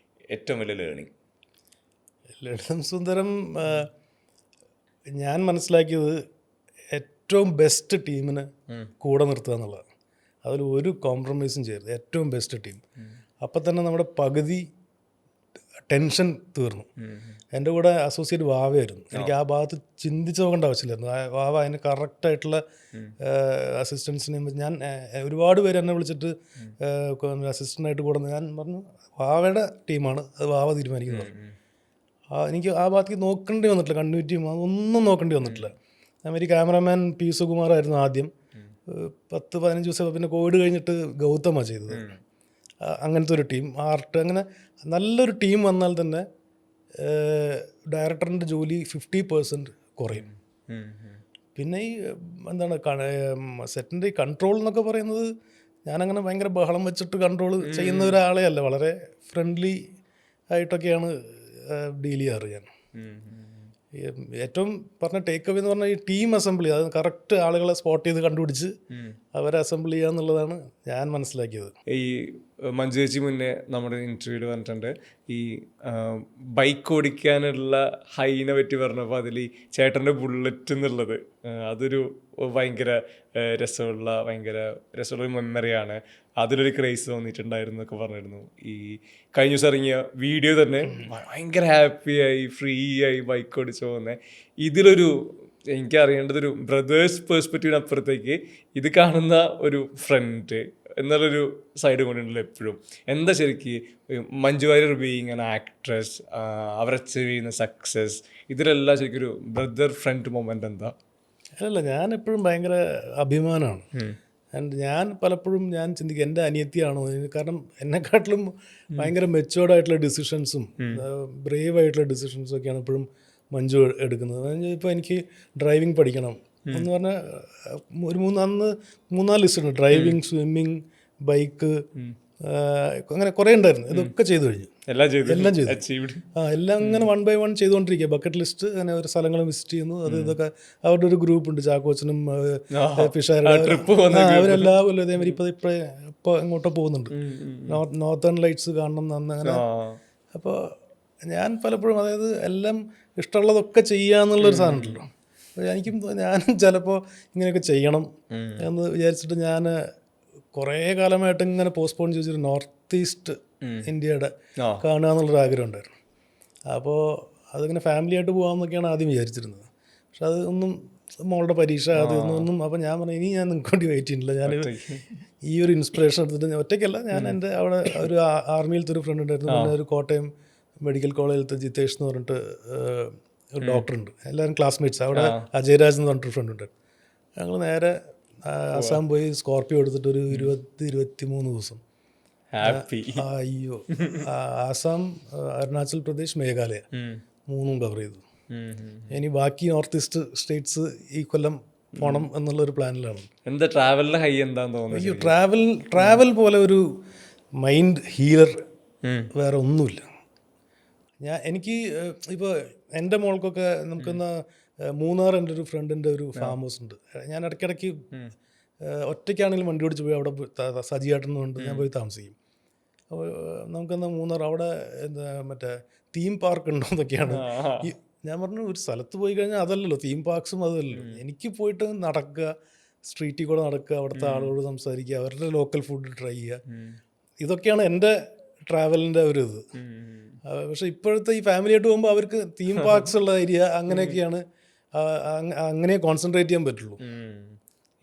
ഏറ്റവും വലിയ ലേണിംഗ്. ലളിതം സുന്ദരം ഞാൻ മനസ്സിലാക്കിയത് ഏറ്റവും ബെസ്റ്റ് ടീമിന് കൂടെ നിർത്തുക എന്നുള്ളതാണ്. അതിൽ ഒരു കോംപ്രമൈസും ചെയ്യരുത്. ഏറ്റവും ബെസ്റ്റ് ടീം. അപ്പം തന്നെ നമ്മുടെ പകുതി ടെൻഷൻ തീർന്നു. എൻ്റെ കൂടെ അസോസിയേറ്റ് വാവയായിരുന്നു. എനിക്ക് ആ ഭാഗത്ത് ചിന്തിച്ച് നോക്കേണ്ട ആവശ്യമില്ലായിരുന്നു. വാവ അതിന് കറക്റ്റായിട്ടുള്ള അസിസ്റ്റൻസിനെ ഞാൻ ഒരുപാട് പേര് എന്നെ വിളിച്ചിട്ട് അസിസ്റ്റൻ്റായിട്ട് കൂടെ ഞാൻ പറഞ്ഞു വാവയുടെ ടീമാണ്, അത് വാവ തീരുമാനിക്കുന്നത്. എനിക്ക് ആ ഭാഗത്തേക്ക് നോക്കേണ്ടി വന്നിട്ടില്ല. കണ്ടിന്യൂറ്റിയും അതൊന്നും നോക്കേണ്ടി വന്നിട്ടില്ല. ഒരു ക്യാമറാമാൻ പി സുകുമാറായിരുന്നു ആദ്യം. 10-15 ദിവസം പിന്നെ കോവിഡ് കഴിഞ്ഞിട്ട് ഗൗതമാണ് ചെയ്തത്. അങ്ങനത്തെ ഒരു ടീം, ആർട്ട്, അങ്ങനെ നല്ലൊരു ടീം വന്നാൽ തന്നെ ഡയറക്ടറിൻ്റെ ജോലി 50% കുറയും. പിന്നെ ഈ എന്താണ് സെറ്റിൻ്റെ ഈ കൺട്രോൾ എന്നൊക്കെ പറയുന്നത് ഞാനങ്ങനെ ഭയങ്കര ബഹളം വെച്ചിട്ട് കൺട്രോൾ ചെയ്യുന്ന ഒരാളെ അല്ല. വളരെ ഫ്രണ്ട്ലി ആയിട്ടൊക്കെയാണ് ഡീൽ ചെയ്യാറ് ഞാൻ. ഏറ്റവും പറഞ്ഞ ടേക്ക് അവേ എന്ന് പറഞ്ഞാൽ ഈ ടീം അസംബിൾ ചെയ്യുക, അത് കറക്റ്റ് ആളുകളെ സ്പോട്ട് ചെയ്ത് കണ്ടുപിടിച്ച് അവരെ അസംബിൾ ചെയ്യുക എന്നുള്ളതാണ് ഞാൻ മനസ്സിലാക്കിയത്. ഈ മഞ്ജു ചേച്ചി മുന്നേ നമ്മുടെ ഇൻ്റർവ്യൂവിൽ പറഞ്ഞിട്ടുണ്ട് ഈ ബൈക്ക് ഓടിക്കാനുള്ള ഹൈനെ പറ്റി പറഞ്ഞപ്പോൾ അതിൽ ഈ ചേട്ടൻ്റെ ബുള്ളറ്റ് എന്നുള്ളത് അതൊരു ഭയങ്കര രസമുള്ള മെമ്മറിയാണ്. അതിലൊരു ക്രേസ് തോന്നിയിട്ടുണ്ടായിരുന്നു എന്നൊക്കെ പറഞ്ഞിരുന്നു. ഈ കഴിഞ്ഞ ദിവസം ഇറങ്ങിയ വീഡിയോ തന്നെ ഭയങ്കര ഹാപ്പിയായി ഫ്രീ ആയി ബൈക്ക് ഓടിച്ചു പോകുന്നത്. ഇതിലൊരു എനിക്കറിയേണ്ടതൊരു ബ്രദേഴ്സ് പേഴ്സ്പെക്റ്റീവിന് അപ്പുറത്തേക്ക് ഇത് കാണുന്ന ഒരു ഫ്രണ്ട് എന്നുള്ളൊരു സൈഡ് കൊണ്ടുണ്ടല്ലോ എപ്പോഴും. എന്താ ശരിക്കും Manju Warrier being an actress, അവർ അച്ചീവ് ചെയ്യുന്ന സക്സസ്, ഇതിലെല്ലാം ശരിക്കും ഒരു ബ്രദർ ഫ്രണ്ട് മൊമെൻ്റ് എന്താ? അല്ല, ഞാൻ എപ്പോഴും ഭയങ്കര അഭിമാനമാണ്. ഞാൻ പലപ്പോഴും ചിന്തിക്കും എൻ്റെ അനിയത്തിയാണോ, കാരണം എന്നെക്കാട്ടിലും ഭയങ്കര മെച്ചുവേർഡായിട്ടുള്ള ഡിസിഷൻസും ബ്രേവ് ആയിട്ടുള്ള ഡിസിഷൻസും ഒക്കെയാണ് എപ്പോഴും മഞ്ജു എടുക്കുന്നത്. ഇപ്പോൾ എനിക്ക് ഡ്രൈവിംഗ് പഠിക്കണം എന്ന് പറഞ്ഞാൽ ഒരു 3-4 ലിസ്റ്റ് ഉണ്ട്. ഡ്രൈവിംഗ്, സ്വിമ്മിങ്, ബൈക്ക്, അങ്ങനെ കുറേ ഉണ്ടായിരുന്നു. ഇതൊക്കെ ചെയ്തു കഴിഞ്ഞു, എല്ലാം ചെയ്തു. എല്ലാം ഇങ്ങനെ 1 by 1 ചെയ്തുകൊണ്ടിരിക്കുക. ബക്കറ്റ് ലിസ്റ്റ്, അങ്ങനെ ഒരു സ്ഥലങ്ങൾ വിസിറ്റ് ചെയ്യുന്നു. ഇതൊക്കെ അവരുടെ ഒരു ഗ്രൂപ്പ് ഉണ്ട്, ചാക്കോച്ചനും ഫിഷാരുടെ, അവരെല്ലാം കൊല്ലം ഇതേമാതിരി ഇപ്പോൾ ഇങ്ങോട്ടോ പോകുന്നുണ്ട്. നോർത്തേൺ ലൈറ്റ്സ് കാണണം അങ്ങനെ. അപ്പോൾ ഞാൻ പലപ്പോഴും അതായത് എല്ലാം ഇഷ്ടമുള്ളതൊക്കെ ചെയ്യുക എന്നുള്ളൊരു സാധനം ഉണ്ടല്ലോ. ഞാനും ചിലപ്പോൾ ഇങ്ങനെയൊക്കെ ചെയ്യണം എന്ന് വിചാരിച്ചിട്ട് ഞാൻ കുറേ കാലമായിട്ട് ഇങ്ങനെ പോസ്റ്റ്പോൺ ചെയ്തിട്ട് നോർത്ത് ഈസ്റ്റ് ഇന്ത്യയുടെ കാണുക എന്നുള്ളൊരു ആഗ്രഹം ഉണ്ടായിരുന്നു. അപ്പോൾ അതിങ്ങനെ ഫാമിലിയായിട്ട് പോകാമെന്നൊക്കെയാണ് ആദ്യം വിചാരിച്ചിരുന്നത്. പക്ഷെ അത് ഒന്നും, മോളുടെ പരീക്ഷ അതൊന്നും. അപ്പോൾ ഞാൻ പറഞ്ഞു ഇനി ഞാൻ നിങ്ങൾക്ക് വേണ്ടി വെയിറ്റ് ചെയ്യുന്നില്ല. ഞാൻ ഈ ഒരു ഇൻസ്പിറേഷൻ എടുത്തിട്ട് ഒറ്റയ്ക്കല്ല, ഞാൻ എൻ്റെ അവിടെ ഒരു ആർമിയിലത്തെ ഒരു ഫ്രണ്ട് ഉണ്ടായിരുന്നു. പിന്നെ ഒരു കോട്ടയം മെഡിക്കൽ കോളേജിലത്തെ ജിതേഷ് എന്ന് പറഞ്ഞിട്ട് ഒരു ഡോക്ടറുണ്ട്. എല്ലാവരും ക്ലാസ്മേറ്റ്സ്. അവിടെ അജയരാജ് എന്ന് പറഞ്ഞിട്ടൊരു ഫ്രണ്ട് ഉണ്ട്. ഞങ്ങൾ നേരെ ആസാം പോയി സ്കോർപ്പിയോ എടുത്തിട്ട് ഒരു 20-23 ദിവസം അയ്യോ, ആസാം, അരുണാചൽ പ്രദേശ്, മേഘാലയ 3 കവർ ചെയ്തു. ഇനി ബാക്കി നോർത്ത് ഈസ്റ്റ് സ്റ്റേറ്റ്സ് ഈ കൊല്ലം പോകണം എന്നുള്ളൊരു പ്ലാനിലാണ്. എന്താ ട്രാവലിൻ്റെ ഹൈ എന്താന്ന് തോന്നുന്നു? അയ്യോ, ട്രാവൽ പോലെ ഒരു മൈൻഡ് ഹീലർ വേറെ ഒന്നുമില്ല. എനിക്ക് ഇപ്പോൾ എൻ്റെ മോൾക്കൊക്കെ നമുക്കൊന്ന് മൂന്നാർ എൻ്റെ ഒരു ഫ്രണ്ടിൻ്റെ ഒരു ഫാം ഹൗസ് ഉണ്ട്. ഞാൻ ഇടയ്ക്കിടയ്ക്ക് ഒറ്റയ്ക്കാണെങ്കിലും വണ്ടി ഓടിച്ച് പോയി അവിടെ സജിയാട്ടെന്നുണ്ട്, ഞാൻ പോയി താമസിക്കും. അപ്പോൾ നമുക്കെന്താ മൂന്നാർ അവിടെ മറ്റേ തീം പാർക്ക് ഉണ്ടോ എന്നൊക്കെയാണ്. ഞാൻ പറഞ്ഞു ഒരു സ്ഥലത്ത് പോയി കഴിഞ്ഞാൽ അതല്ലല്ലോ, തീം പാർക്സും അതല്ലല്ലോ. എനിക്ക് പോയിട്ട് നടക്കുക, സ്ട്രീറ്റിൽ കൂടെ നടക്കുക, അവിടുത്തെ ആളുകളോട് സംസാരിക്കുക, അവരുടെ ലോക്കൽ ഫുഡ് ട്രൈ ചെയ്യുക, ഇതൊക്കെയാണ് എൻ്റെ ട്രാവലിൻ്റെ ഒരു ഇത്. പക്ഷെ ഇപ്പോഴത്തെ ഈ ഫാമിലിയായിട്ട് പോകുമ്പോൾ അവർക്ക് തീം പാർക്സ് ഉള്ള ഏരിയ അങ്ങനെയൊക്കെയാണ്, അങ്ങനെ കോൺസെൻട്രേറ്റ് ചെയ്യാൻ പറ്റുള്ളൂ.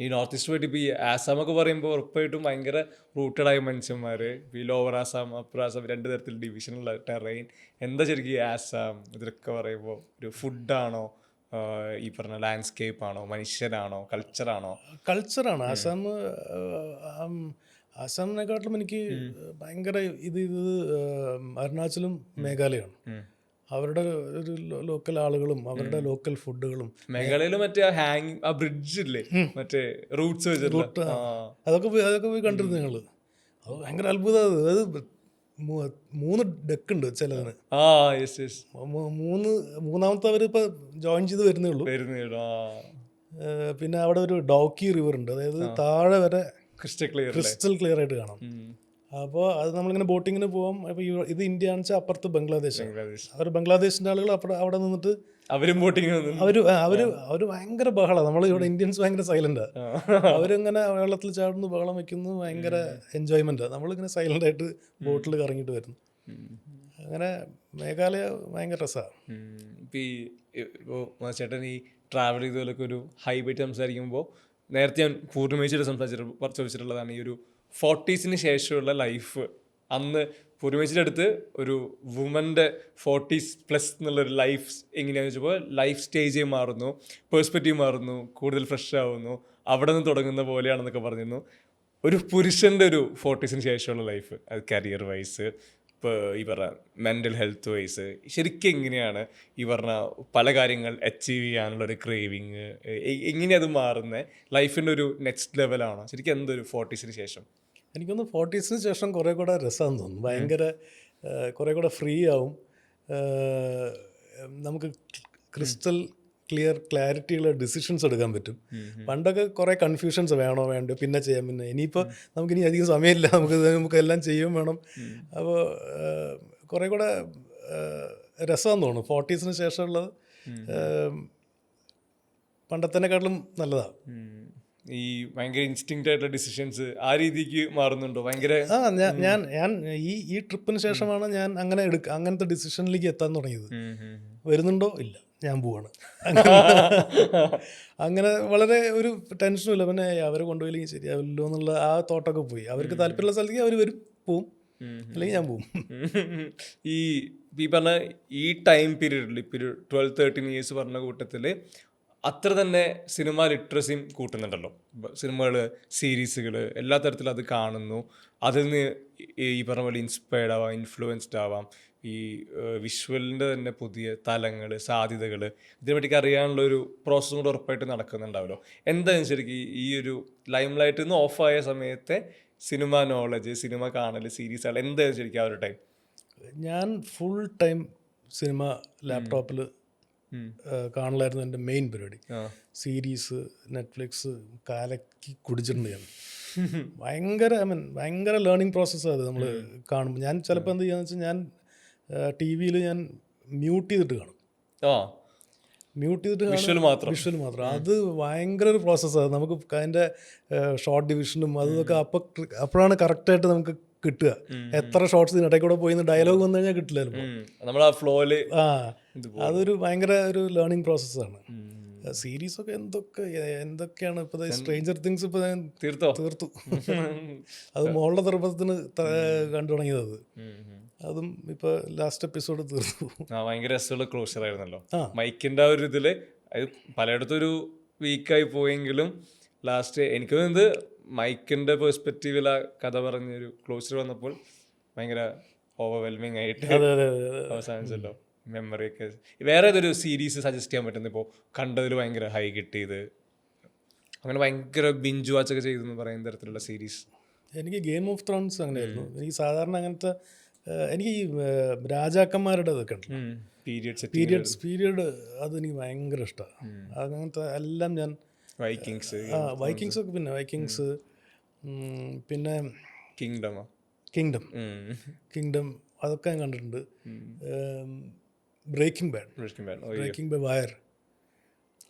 ഈ നോർത്ത് ഈസ്റ്റ് പോയിട്ട് ഇപ്പോൾ ഈ ആസാമൊക്കെ പറയുമ്പോൾ ഉറപ്പായിട്ടും ഭയങ്കര റൂട്ടഡായ മനുഷ്യന്മാർ, ഈ ലോവർ ആസാം, അപ്പർ ആസാം, 2 തരത്തിൽ ഡിവിഷനുള്ള ടെറൈൻ. എന്താ ശരിക്കും ഈ ആസാം ഇതിലൊക്കെ പറയുമ്പോൾ ഒരു ഫുഡാണോ, ഈ പറഞ്ഞ ലാൻഡ്സ്കേപ്പ് ആണോ, മനുഷ്യരാണോ, കൾച്ചറാണോ? കൾച്ചറാണ്. ആസാമിനെക്കാട്ടിലും എനിക്ക് ഭയങ്കര ഇത് അരുണാചലും മേഘാലയമാണ്. അവരുടെ ഒരു ലോക്കൽ ആളുകളും അവരുടെ ലോക്കൽ ഫുഡുകളും മേഘാലയയില് മറ്റേ ആ ബ്രിഡ്ജ് ഇല്ലേ, മറ്റേ റൂട്ട്സ് വെച്ചിട്ടുള്ള. അതൊക്കെ പോയി കണ്ടിരുന്നു ഞങ്ങൾ. അത് ഭയങ്കര അത്ഭുതം. അത് 3 ഡെക്ക് ഉണ്ട് ചിലതിന്. Yes yes. മൂന്നാമത്തെ അവരിപ്പോൾ ജോയിൻ ചെയ്ത് വരുന്നേ ഉള്ളൂ. പിന്നെ അവിടെ ഒരു ഡോക്കി റിവർ ഉണ്ട്, അതായത് താഴെ വരെ ക്രിസ്റ്റൽ ക്ലിയർ ആയിട്ട് കാണാം. അപ്പോൾ അത് നമ്മളിങ്ങനെ ബോട്ടിങ്ങിന് പോകാം. അപ്പോൾ ഇത് ഇന്ത്യ ആണെന്ന് വെച്ചാൽ അപ്പുറത്ത് ബംഗ്ലാദേശ്. അവർ ബംഗ്ലാദേശിൻ്റെ ആളുകൾ അവിടെ നിന്നിട്ട് അവരും ബോട്ടിങ് അവര് ഭയങ്കര ബഹളമാണ്. നമ്മൾ ഇവിടെ ഇന്ത്യൻസ് ഭയങ്കര സൈലന്റാ. അവരിങ്ങനെ വെള്ളത്തിൽ ചാടുന്നു, ബഹളം വെക്കുന്നു, ഭയങ്കര എൻജോയ്മെന്റാണ്. നമ്മളിങ്ങനെ സൈലന്റ് ആയിട്ട് ബോട്ടിൽ കറങ്ങിയിട്ട് വരുന്നു. അങ്ങനെ മേഘാലയ ഭയങ്കര രസമാണ്. ഇപ്പോൾ ചേട്ടൻ ഈ ട്രാവൽ ചെയ്തതിലൊക്കെ ഒരു ഹൈബൈറ്റ് സംസാരിക്കുമ്പോൾ നേരത്തെ ഞാൻ പൂർണ്ണിമേശ്വരം ചോദിച്ചിട്ടുള്ളതാണ് ഈ ഒരു 40s ശേഷമുള്ള ലൈഫ്. അന്ന് പൂർണ്ണിമേശ്വരുടെ അടുത്ത് ഒരു വുമൻ്റെ 40s+ എന്നുള്ളൊരു ലൈഫ് എങ്ങനെയാണെന്ന് വെച്ചപ്പോൾ ലൈഫ് സ്റ്റേജ് മാറുന്നു, പേഴ്സ്പെക്റ്റീവ് മാറുന്നു, കൂടുതൽ ഫ്രഷ് ആവുന്നു, അവിടെ നിന്ന് തുടങ്ങുന്ന പോലെയാണെന്നൊക്കെ പറഞ്ഞിരുന്നു. ഒരു പുരുഷൻ്റെ ഒരു 40s ശേഷമുള്ള ലൈഫ്, അത് കരിയർ വൈസ്, ഇപ്പോൾ ഈ പറഞ്ഞ മെൻ്റൽ ഹെൽത്ത് വൈസ് ശരിക്കും എങ്ങനെയാണ് ഈ പറഞ്ഞ പല കാര്യങ്ങൾ അച്ചീവ് ചെയ്യാനുള്ളൊരു ക്രേവിങ്, എങ്ങനെയാണ് അത് മാറുന്നത്? ലൈഫിൻ്റെ ഒരു നെക്സ്റ്റ് ലെവലാണോ ശരിക്കും എന്തൊരു 40s ശേഷം? എനിക്കൊന്ന് 40s ശേഷം കുറേ കൂടെ രസമാണെന്ന് തോന്നുന്നു. ഭയങ്കര കുറേ കൂടെ ഫ്രീ ആവും. നമുക്ക് ക്രിസ്റ്റൽ ക്ലാരിറ്റിയുള്ള ഡിസിഷൻസ് എടുക്കാൻ പറ്റും. പണ്ടൊക്കെ കുറേ കൺഫ്യൂഷൻസ്, വേണോ വേണ്ടോ, പിന്നെ ചെയ്യാം, പിന്നെ ഇനിയിപ്പോൾ നമുക്കിനി അധികം സമയമില്ല, നമുക്ക് എല്ലാം ചെയ്യും വേണം. അപ്പോൾ കുറേ കൂടെ രസമാണെന്ന് തോന്നുന്നു 40s ശേഷമുള്ളത്. പണ്ടത്തേക്കാട്ടിലും നല്ലതാണ്. ഈ ഭയങ്കര ഇൻസ്റ്റിങ്ക്റ്റ് ആയിട്ടുള്ള ഡിസിഷൻസ് ആ രീതിക്ക് മാറുന്നുണ്ടോ? ഭയങ്കര ഞാൻ ഈ ട്രിപ്പിന് ശേഷമാണ് ഞാൻ അങ്ങനത്തെ ഡിസിഷനിലേക്ക് എത്താൻ തുടങ്ങിയത്. വരുന്നുണ്ടോ? ഇല്ല, ഞാൻ പോവാണ്. അങ്ങനെ വളരെ ഒരു ടെൻഷനും ഇല്ല. പിന്നെ അവരെ കൊണ്ടുപോയില്ലെങ്കിൽ ശരിയാവില്ലല്ലോ എന്നുള്ള ആ തോട്ടൊക്കെ പോയി. അവർക്ക് താല്പര്യമുള്ള സ്ഥലത്തേക്ക് അവർ വരും, പോവും, അല്ലെങ്കിൽ ഞാൻ പോവും. ഈ പറഞ്ഞ ഈ ടൈം പീരീഡിൽ ഇപ്പോൾ ഒരു 12-13 years പറഞ്ഞ കൂട്ടത്തിൽ അത്ര തന്നെ സിനിമ ലിറ്ററസിയും കൂട്ടുന്നുണ്ടല്ലോ. സിനിമകൾ, സീരീസുകൾ എല്ലാ തരത്തിലും അത് കാണുന്നു. അതിൽ നിന്ന് ഈ പറഞ്ഞ പോലെ ഇൻസ്പയർഡ് ആവാം, ഇൻഫ്ലുവൻസ്ഡ് ആവാം. ഈ വിഷ്വലിൻ്റെ തന്നെ പുതിയ തലങ്ങൾ, സാധ്യതകൾ, ഇതിനെപ്പറ്റി അറിയാനുള്ളൊരു പ്രോസസ്സും കൂടെ ഉറപ്പായിട്ട് നടക്കുന്നുണ്ടാവല്ലോ. എന്തായാലും ശരിക്കും ഈ ഒരു ലൈം ലൈറ്റിൽ നിന്ന് ഓഫായ സമയത്തെ സിനിമ നോളജ്, സിനിമ കാണൽ, സീരീസ് ആൾ എന്തായാലും ശരിക്കും ആ ഒരു ടൈം? ഞാൻ ഫുൾ ടൈം സിനിമ ലാപ്ടോപ്പിൽ കാണലായിരുന്നു എൻ്റെ മെയിൻ പരിപാടി. സീരീസ്, നെറ്റ്ഫ്ലിക്സ് കാലക്കി കുടിച്ചിട്ടുണ്ട് ഞാൻ. ഭയങ്കര ലേണിംഗ് പ്രോസസ്സാണ് അത്. നമ്മൾ കാണുമ്പോൾ ഞാൻ ചിലപ്പോൾ എന്ത് ചെയ്യാന്ന് വെച്ചാൽ ഞാൻ ടി വിയിൽ ഞാൻ മ്യൂട്ട് ചെയ്തിട്ട് കാണും. വിഷ്വൽ മാത്രം. അത് ഭയങ്കര ഒരു പ്രോസസ്സാണ്. നമുക്ക് അതിൻ്റെ ഷോർട്ട് ഡിവിഷനും അതൊക്കെ അപ്പോഴാണ് കറക്റ്റായിട്ട് നമുക്ക് കിട്ടുക. എത്ര ഷോർട്സ് ഇടയിൽ കൂടെ പോയി ഡയലോഗ് വന്നു കഴിഞ്ഞാൽ കിട്ടില്ലായിരുന്നു. അതൊരു ഭയങ്കര ഒരു ലേണിംഗ് പ്രോസസ്സാണ്. സീരീസൊക്കെ എന്തൊക്കെയാണ് ഇപ്പോൾ സ്ട്രേഞ്ചർ തിങ്സ് ഇപ്പോൾ ഞാൻ തീർത്തു. അത് മോളുടെ നിർബന്ധത്തിന് കണ്ടു തുടങ്ങിയത്. അതും ഇപ്പോൾ ലാസ്റ്റ് എപ്പിസോഡ് തീർത്തു. ഭയങ്കര രസമുള്ള ക്ലോഷർ ആയിരുന്നല്ലോ മൈക്കിൻ്റെ ഒരു ഇതിൽ. അത് പലയിടത്തും ഒരു വീക്കായി പോയെങ്കിലും ലാസ്റ്റ് എനിക്ക് തോന്നുന്നത് മൈക്കിൻ്റെ പെർസ്പെക്റ്റീവിൽ ആ കഥ പറഞ്ഞൊരു ക്ലോഷർ വന്നപ്പോൾ ഭയങ്കര ഓവർവെൽമിങ് ആയിട്ട് അവസാനിച്ചല്ലോ. മെമ്മറിയൊക്കെ. വേറെ ഏതൊരു സീരീസ് സജസ്റ്റ് ചെയ്യാൻ പറ്റുന്നത് ഇപ്പോൾ കണ്ടതിൽ ഭയങ്കര ഹൈ കിട്ടിയത്, അങ്ങനെ ഭയങ്കര ബിഞ്ച് വാച്ചൊക്കെ ചെയ്തെന്ന് പറയുന്ന തരത്തിലുള്ള സീരീസ്? എനിക്ക് ഗെയിം ഓഫ് ത്രോൺസ് അങ്ങനെയായിരുന്നു. എനിക്ക് സാധാരണ അങ്ങനത്തെ എനിക്ക് ഈ രാജാക്കന്മാരുടെ ഇതൊക്കെ ഉണ്ട്, പീരിയഡ്, അതെനിക്ക് ഭയങ്കര ഇഷ്ടമാണ്. അങ്ങനത്തെ എല്ലാം ഞാൻ വൈക്കിങ്സ് ഒക്കെ, പിന്നെ വൈക്കിങ്സ്, പിന്നെ കിങ്ഡം അതൊക്കെ ഞാൻ കണ്ടിട്ടുണ്ട്. ബ്രേക്കിംഗ് ബാഡ്,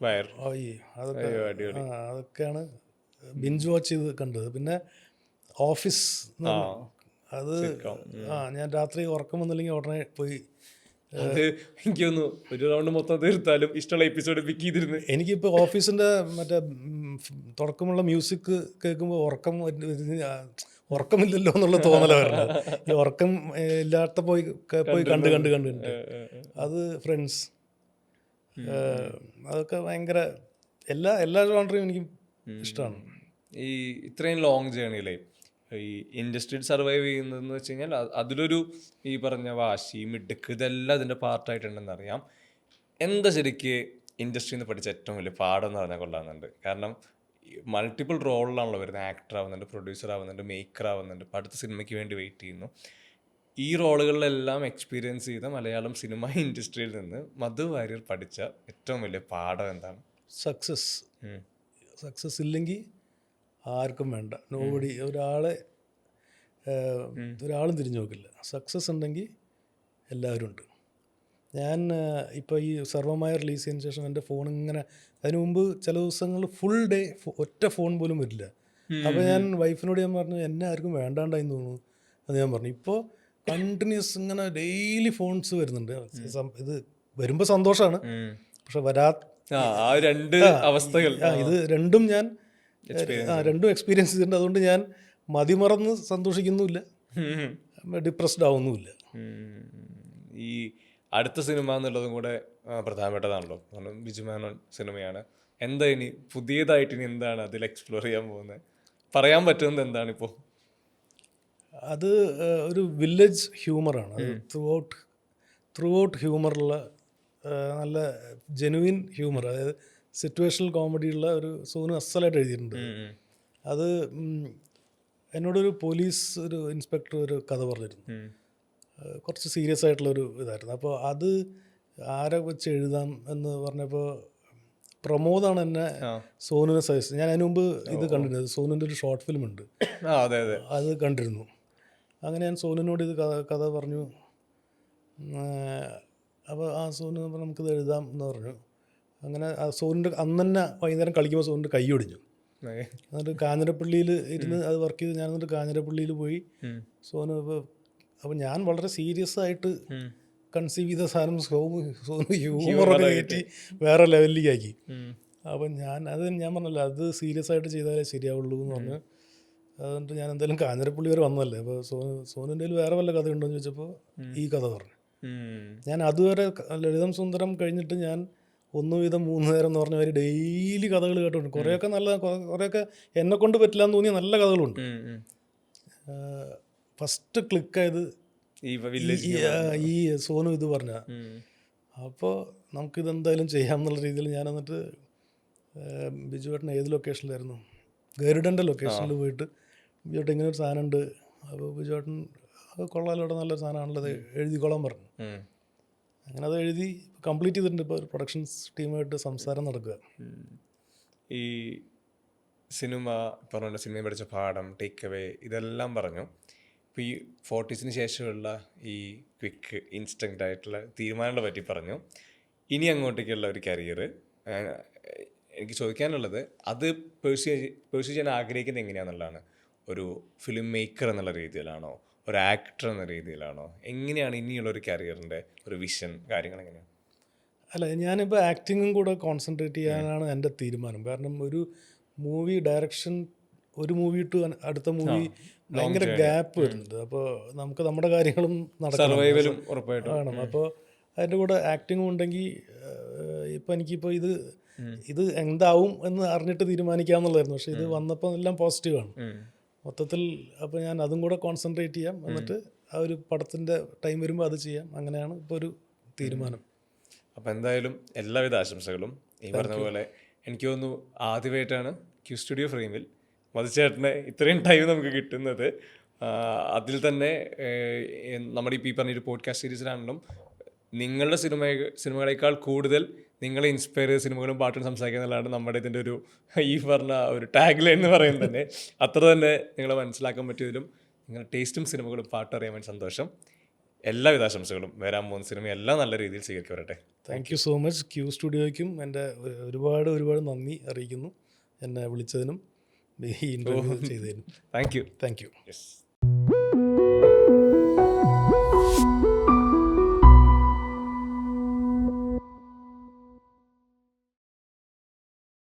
വയർ, അതൊക്കെയാണ് ബിഞ്ച് വാച്ച് ചെയ്ത് കണ്ടത്. പിന്നെ ഓഫീസ്, അത് ഞാൻ രാത്രി ഉറക്കം വന്നില്ലെങ്കിൽ ഉടനെ പോയി എനിക്കൊന്നു ഒരു റൗണ്ട് മൊത്തം തീർത്താലും ഇഷ്ടമുള്ള എപ്പിസോഡ് പിക്ക് ചെയ്തിരുന്നു. എനിക്കിപ്പോൾ ഓഫീസിൻ്റെ മറ്റേ തുടക്കമുള്ള മ്യൂസിക് കേൾക്കുമ്പോൾ ഉറക്കമില്ലല്ലോ എന്നുള്ള തോന്നലാണ് വരുന്നത്. ഈ ഉറക്കം ഇല്ലാത്ത പോയി കണ്ട് അത് ഫ്രണ്ട്സ്, അതൊക്കെ ഭയങ്കര എല്ലാ ജോണറും എനിക്ക് ഇഷ്ടമാണ്. ഈ ഇത്രയും ലോങ് ജേർണിയിലേ ഈ ഇൻഡസ്ട്രിയിൽ സർവൈവ് ചെയ്യുന്നതെന്ന് വെച്ച് കഴിഞ്ഞാൽ അതിലൊരു ഈ പറഞ്ഞ വാശി മിടുക്ക് ഇതെല്ലാം അതിൻ്റെ പാർട്ടായിട്ടുണ്ടെന്ന് അറിയാം. എന്താ ശരിക്ക് ഇൻഡസ്ട്രിയിൽ നിന്ന് പഠിച്ച ഏറ്റവും വലിയ പാഠം എന്ന് പറഞ്ഞാൽ കൊള്ളാമെന്നുണ്ട്. കാരണം മൾട്ടിപ്പിൾ റോളിലാണല്ലോ വരുന്നത്. ആക്ടർ ആവുന്നുണ്ട്, പ്രൊഡ്യൂസർ ആവുന്നുണ്ട്, മേക്കർ ആവുന്നുണ്ട്, ഇപ്പോൾ അടുത്ത സിനിമയ്ക്ക് വേണ്ടി വെയിറ്റ് ചെയ്യുന്നു. ഈ റോളുകളിലെല്ലാം എക്സ്പീരിയൻസ് ചെയ്ത മലയാളം സിനിമ ഇൻഡസ്ട്രിയിൽ നിന്ന് മധു വാര്യർ പഠിച്ച ഏറ്റവും വലിയ പാഠം എന്താണ്? സക്സസ് ഇല്ലെങ്കിൽ ആർക്കും വേണ്ട, നോബഡി, ഒരാളും തിരിഞ്ഞു നോക്കില്ല. സക്സസ് ഉണ്ടെങ്കിൽ എല്ലാവരും ഉണ്ട്. ഞാൻ ഇപ്പോൾ ഈ സർവമായ റിലീസ് ചെയ്തതിന് ശേഷം എൻ്റെ ഫോൺ ഇങ്ങനെ, അതിന് മുമ്പ് ചില ദിവസങ്ങളിൽ ഫുൾ ഡേ ഒറ്റ ഫോൺ പോലും വരില്ല. അപ്പോൾ ഞാൻ വൈഫിനോട് ഞാൻ പറഞ്ഞു എന്നെ ആർക്കും വേണ്ടാണ്ടായി തോന്നുന്നു. അത് ഞാൻ പറഞ്ഞു. ഇപ്പോൾ കണ്ടിന്യൂസ് ഇങ്ങനെ ഡെയിലി ഫോൺസ് വരുന്നുണ്ട്. ഇത് വരുമ്പോൾ സന്തോഷമാണ്, പക്ഷെ രണ്ട് അവസ്ഥകൾ ഇത് രണ്ടും ഞാൻ രണ്ടും എക്സ്പീരിയൻസ് ചെയ്തിട്ടുണ്ട്. അതുകൊണ്ട് ഞാൻ മതിമറന്ന് സന്തോഷിക്കുന്നുമില്ല, ഡിപ്രസ്ഡ് ആവുന്നുമില്ല. ഈ അടുത്ത സിനിമ എന്നുള്ളതും കൂടെ പ്രധാനപ്പെട്ടതാണല്ലോ. കാരണം ബിജു മേനോൻ സിനിമയാണ്. എന്താ ഇനി പുതിയതായിട്ട് ഇനി എന്താണ് അതിൽ എക്സ്പ്ലോർ ചെയ്യാൻ പോകുന്നത്? പറയാൻ പറ്റുന്നത് എന്താണ് ഇപ്പോൾ? അത് ഒരു വില്ലേജ് ഹ്യൂമറാണ്. അത് ത്രൂ ഔട്ട് ഹ്യൂമറുള്ള നല്ല ജെനുവിൻ ഹ്യൂമർ, അതായത് സിറ്റുവേഷണൽ കോമഡിയുള്ള ഒരു സോനു അസലായിട്ട് എഴുതിയിട്ടുണ്ട്. അത് എന്നോടൊരു ഒരു ഇൻസ്പെക്ടർ ഒരു കഥ പറഞ്ഞിരുന്നു. കുറച്ച് സീരിയസ് ആയിട്ടുള്ളൊരു ഇതായിരുന്നു. അപ്പോൾ അത് ആരെ വെച്ച് എഴുതാം എന്ന് പറഞ്ഞപ്പോൾ പ്രമോദാണ് എന്നെ സോനുവിനെ സജസ്റ്റ്. ഞാൻ അതിന് മുമ്പ് ഇത് കണ്ടിരുന്നത്, സോനുവിൻ്റെ ഒരു ഷോർട്ട് ഫിലിം ഉണ്ട്, അത് കണ്ടിരുന്നു. അങ്ങനെ ഞാൻ സോനുവിനോട് ഇത് കഥ പറഞ്ഞു. അപ്പോൾ സോനു നമുക്കിത് എഴുതാം എന്ന് പറഞ്ഞു. അങ്ങനെ സോനുവിൻ്റെ അന്ന് തന്നെ വൈകുന്നേരം കളിക്കുമ്പോൾ സോനുവിൻ്റെ കൈ ഒടിഞ്ഞു. എന്നിട്ട് കാഞ്ഞിരപ്പള്ളിയിൽ ഇരുന്ന് അത് വർക്ക് ചെയ്ത് ഞാൻ എന്നിട്ട് കാഞ്ഞിരപ്പള്ളിയിൽ പോയി സോനു. അപ്പോൾ ഞാൻ വളരെ സീരിയസ് ആയിട്ട് കൺസീവ് ചെയ്ത സാധനം സോനു ഹ്യൂമറൊക്കെ കയറ്റി വേറെ ലെവലിലേക്ക് ആക്കി. അപ്പം ഞാൻ പറഞ്ഞല്ലോ അത് സീരിയസ് ആയിട്ട് ചെയ്താലേ ശരിയാവുള്ളൂ എന്ന് പറഞ്ഞു. അതുകൊണ്ട് ഞാൻ എന്തായാലും കാഞ്ഞിരപ്പള്ളി വരെ വന്നതല്ലേ, അപ്പോൾ സോനുൻ്റെ വേറെ വല്ല കഥ ഉണ്ടോ എന്ന് ചോദിച്ചപ്പോൾ ഈ കഥ പറഞ്ഞു. ഞാൻ അതുവരെ ലളിതം സുന്ദരം കഴിഞ്ഞിട്ട് ഞാൻ 1 വീതം 3 നേരം എന്ന് പറഞ്ഞ മാതിരി ഡെയിലി കഥകൾ കേട്ടുണ്ട്. കുറേയൊക്കെ കുറേയൊക്കെ എന്നെ കൊണ്ട് പറ്റില്ല എന്ന് തോന്നിയ നല്ല കഥകളുണ്ട്. ഫസ്റ്റ് ക്ലിക്കായത് ഈ സോനു ഇത് പറഞ്ഞ. അപ്പോൾ നമുക്കിതെന്തായാലും ചെയ്യാം എന്നുള്ള രീതിയിൽ ഞാൻ എന്നിട്ട് ബിജുവേട്ടൻ ഏത് ലൊക്കേഷനിലായിരുന്നു, ഗരുഡൻ്റെ ലൊക്കേഷനിൽ പോയിട്ട് ബിജുവേട്ടൻ ഇങ്ങനെ ഒരു സാധനം ഉണ്ട്, അപ്പോൾ ബിജുവേട്ടൻ അത് കൊള്ളാലോടെ നല്ലൊരു സാധനമാണുള്ളത്, എഴുതിക്കോളാൻ പറഞ്ഞു. അങ്ങനെ അത് എഴുതി കംപ്ലീറ്റ് ചെയ്തിട്ടുണ്ട്. ഇപ്പോൾ ഒരു പ്രൊഡക്ഷൻസ് ടീമായിട്ട് സംസാരം നടക്കുക. ഈ സിനിമ പറഞ്ഞ സിനിമയിൽ പഠിച്ച പാഠം, ടേക്ക് അവേ ഇതെല്ലാം പറഞ്ഞു. ഇപ്പോൾ ഈ 40s ശേഷമുള്ള ഈ ക്വിക്ക് ഇൻസ്റ്റൻ്റ് ആയിട്ടുള്ള തീരുമാനങ്ങളെ പറ്റി പറഞ്ഞു. ഇനി അങ്ങോട്ടേക്കുള്ള ഒരു കരിയർ എനിക്ക് ചോദിക്കാനുള്ളത്, അത് പേഴ്സ്യൂ ചെയ്യാൻ ആഗ്രഹിക്കുന്നത് എങ്ങനെയാണെന്നുള്ളതാണ്. ഒരു ഫിലിം മേക്കർ എന്നുള്ള രീതിയിലാണോ, ഒരു ആക്ടർ എന്ന രീതിയിലാണോ, എങ്ങനെയാണ് ഇനിയുള്ളൊരു കരിയറിൻ്റെ ഒരു വിഷൻ, കാര്യങ്ങൾ എങ്ങനെയാണ്? അല്ല, ഞാനിപ്പോൾ ആക്ടിങ്ങും കൂടെ കോൺസെൻട്രേറ്റ് ചെയ്യാനാണ് എൻ്റെ തീരുമാനം. കാരണം ഒരു മൂവി ഡയറക്ഷൻ, ഒരു മൂവി ടു അടുത്ത മൂവി ഭയങ്കര ഗ്യാപ്പ് വരുന്നുണ്ട്. അപ്പോൾ നമുക്ക് നമ്മുടെ കാര്യങ്ങളും സർവൈവലും ഉറപ്പായിട്ടും വേണം. അപ്പോൾ അതിൻ്റെ കൂടെ ആക്ടിങ്ങും ഉണ്ടെങ്കിൽ ഇപ്പം എനിക്കിപ്പോൾ ഇത് എന്താവും എന്ന് അറിഞ്ഞിട്ട് തീരുമാനിക്കാമെന്നുള്ളതായിരുന്നു. പക്ഷേ ഇത് വന്നപ്പോൾ എല്ലാം പോസിറ്റീവാണ് മൊത്തത്തിൽ. അപ്പോൾ ഞാൻ അതും കൂടെ കോൺസെൻട്രേറ്റ് ചെയ്യാം, എന്നിട്ട് ആ ഒരു പടത്തിൻ്റെ ടൈം വരുമ്പോൾ അത് ചെയ്യാം. അങ്ങനെയാണ് ഇപ്പോൾ ഒരു തീരുമാനം. അപ്പോൾ എന്തായാലും എല്ലാവിധ ആശംസകളും. ഈ പറഞ്ഞ പോലെ എനിക്ക് തോന്നുന്നു ആദ്യമായിട്ടാണ് ക്യൂ സ്റ്റുഡിയോ ഫ്രെയിമിൽ മധുചേട്ടനെ ഇത്രയും ടൈം നമുക്ക് കിട്ടുന്നത്. അതിൽ തന്നെ നമ്മുടെ ഈ പറഞ്ഞൊരു പോഡ്കാസ്റ്റ് സീരീസിലാണെങ്കിലും നിങ്ങളുടെ സിനിമകളേക്കാൾ കൂടുതൽ നിങ്ങളെ ഇൻസ്പയർ ചെയ്ത സിനിമകളും പാട്ടും സംസാരിക്കുക എന്നുള്ളതാണ് നമ്മുടെ ഇതിൻ്റെ ഒരു ഈ പറഞ്ഞ ഒരു ടാഗ് ലൈൻ എന്ന് പറയുന്നത് തന്നെ. അത്ര തന്നെ നിങ്ങളെ മനസ്സിലാക്കാൻ പറ്റിയതിലും നിങ്ങളുടെ ടേസ്റ്റും സിനിമകളും പാട്ടും അറിയാൻ വേണ്ടി സന്തോഷം. എല്ലാവിധ ആശംസകളും. വരാൻ പോകുന്ന സിനിമ എല്ലാം നല്ല രീതിയിൽ സ്വീകരിക്കുക വരട്ടെ. Thank you so much. Q സ്റ്റുഡിയോയ്ക്കും എൻ്റെ ഒരുപാട് നന്ദി അറിയിക്കുന്നു, എന്നെ വിളിച്ചതിനും ഈ ഇൻ്റർവ്യൂ ചെയ്തതിനും. Thank you. Thank you. Yes.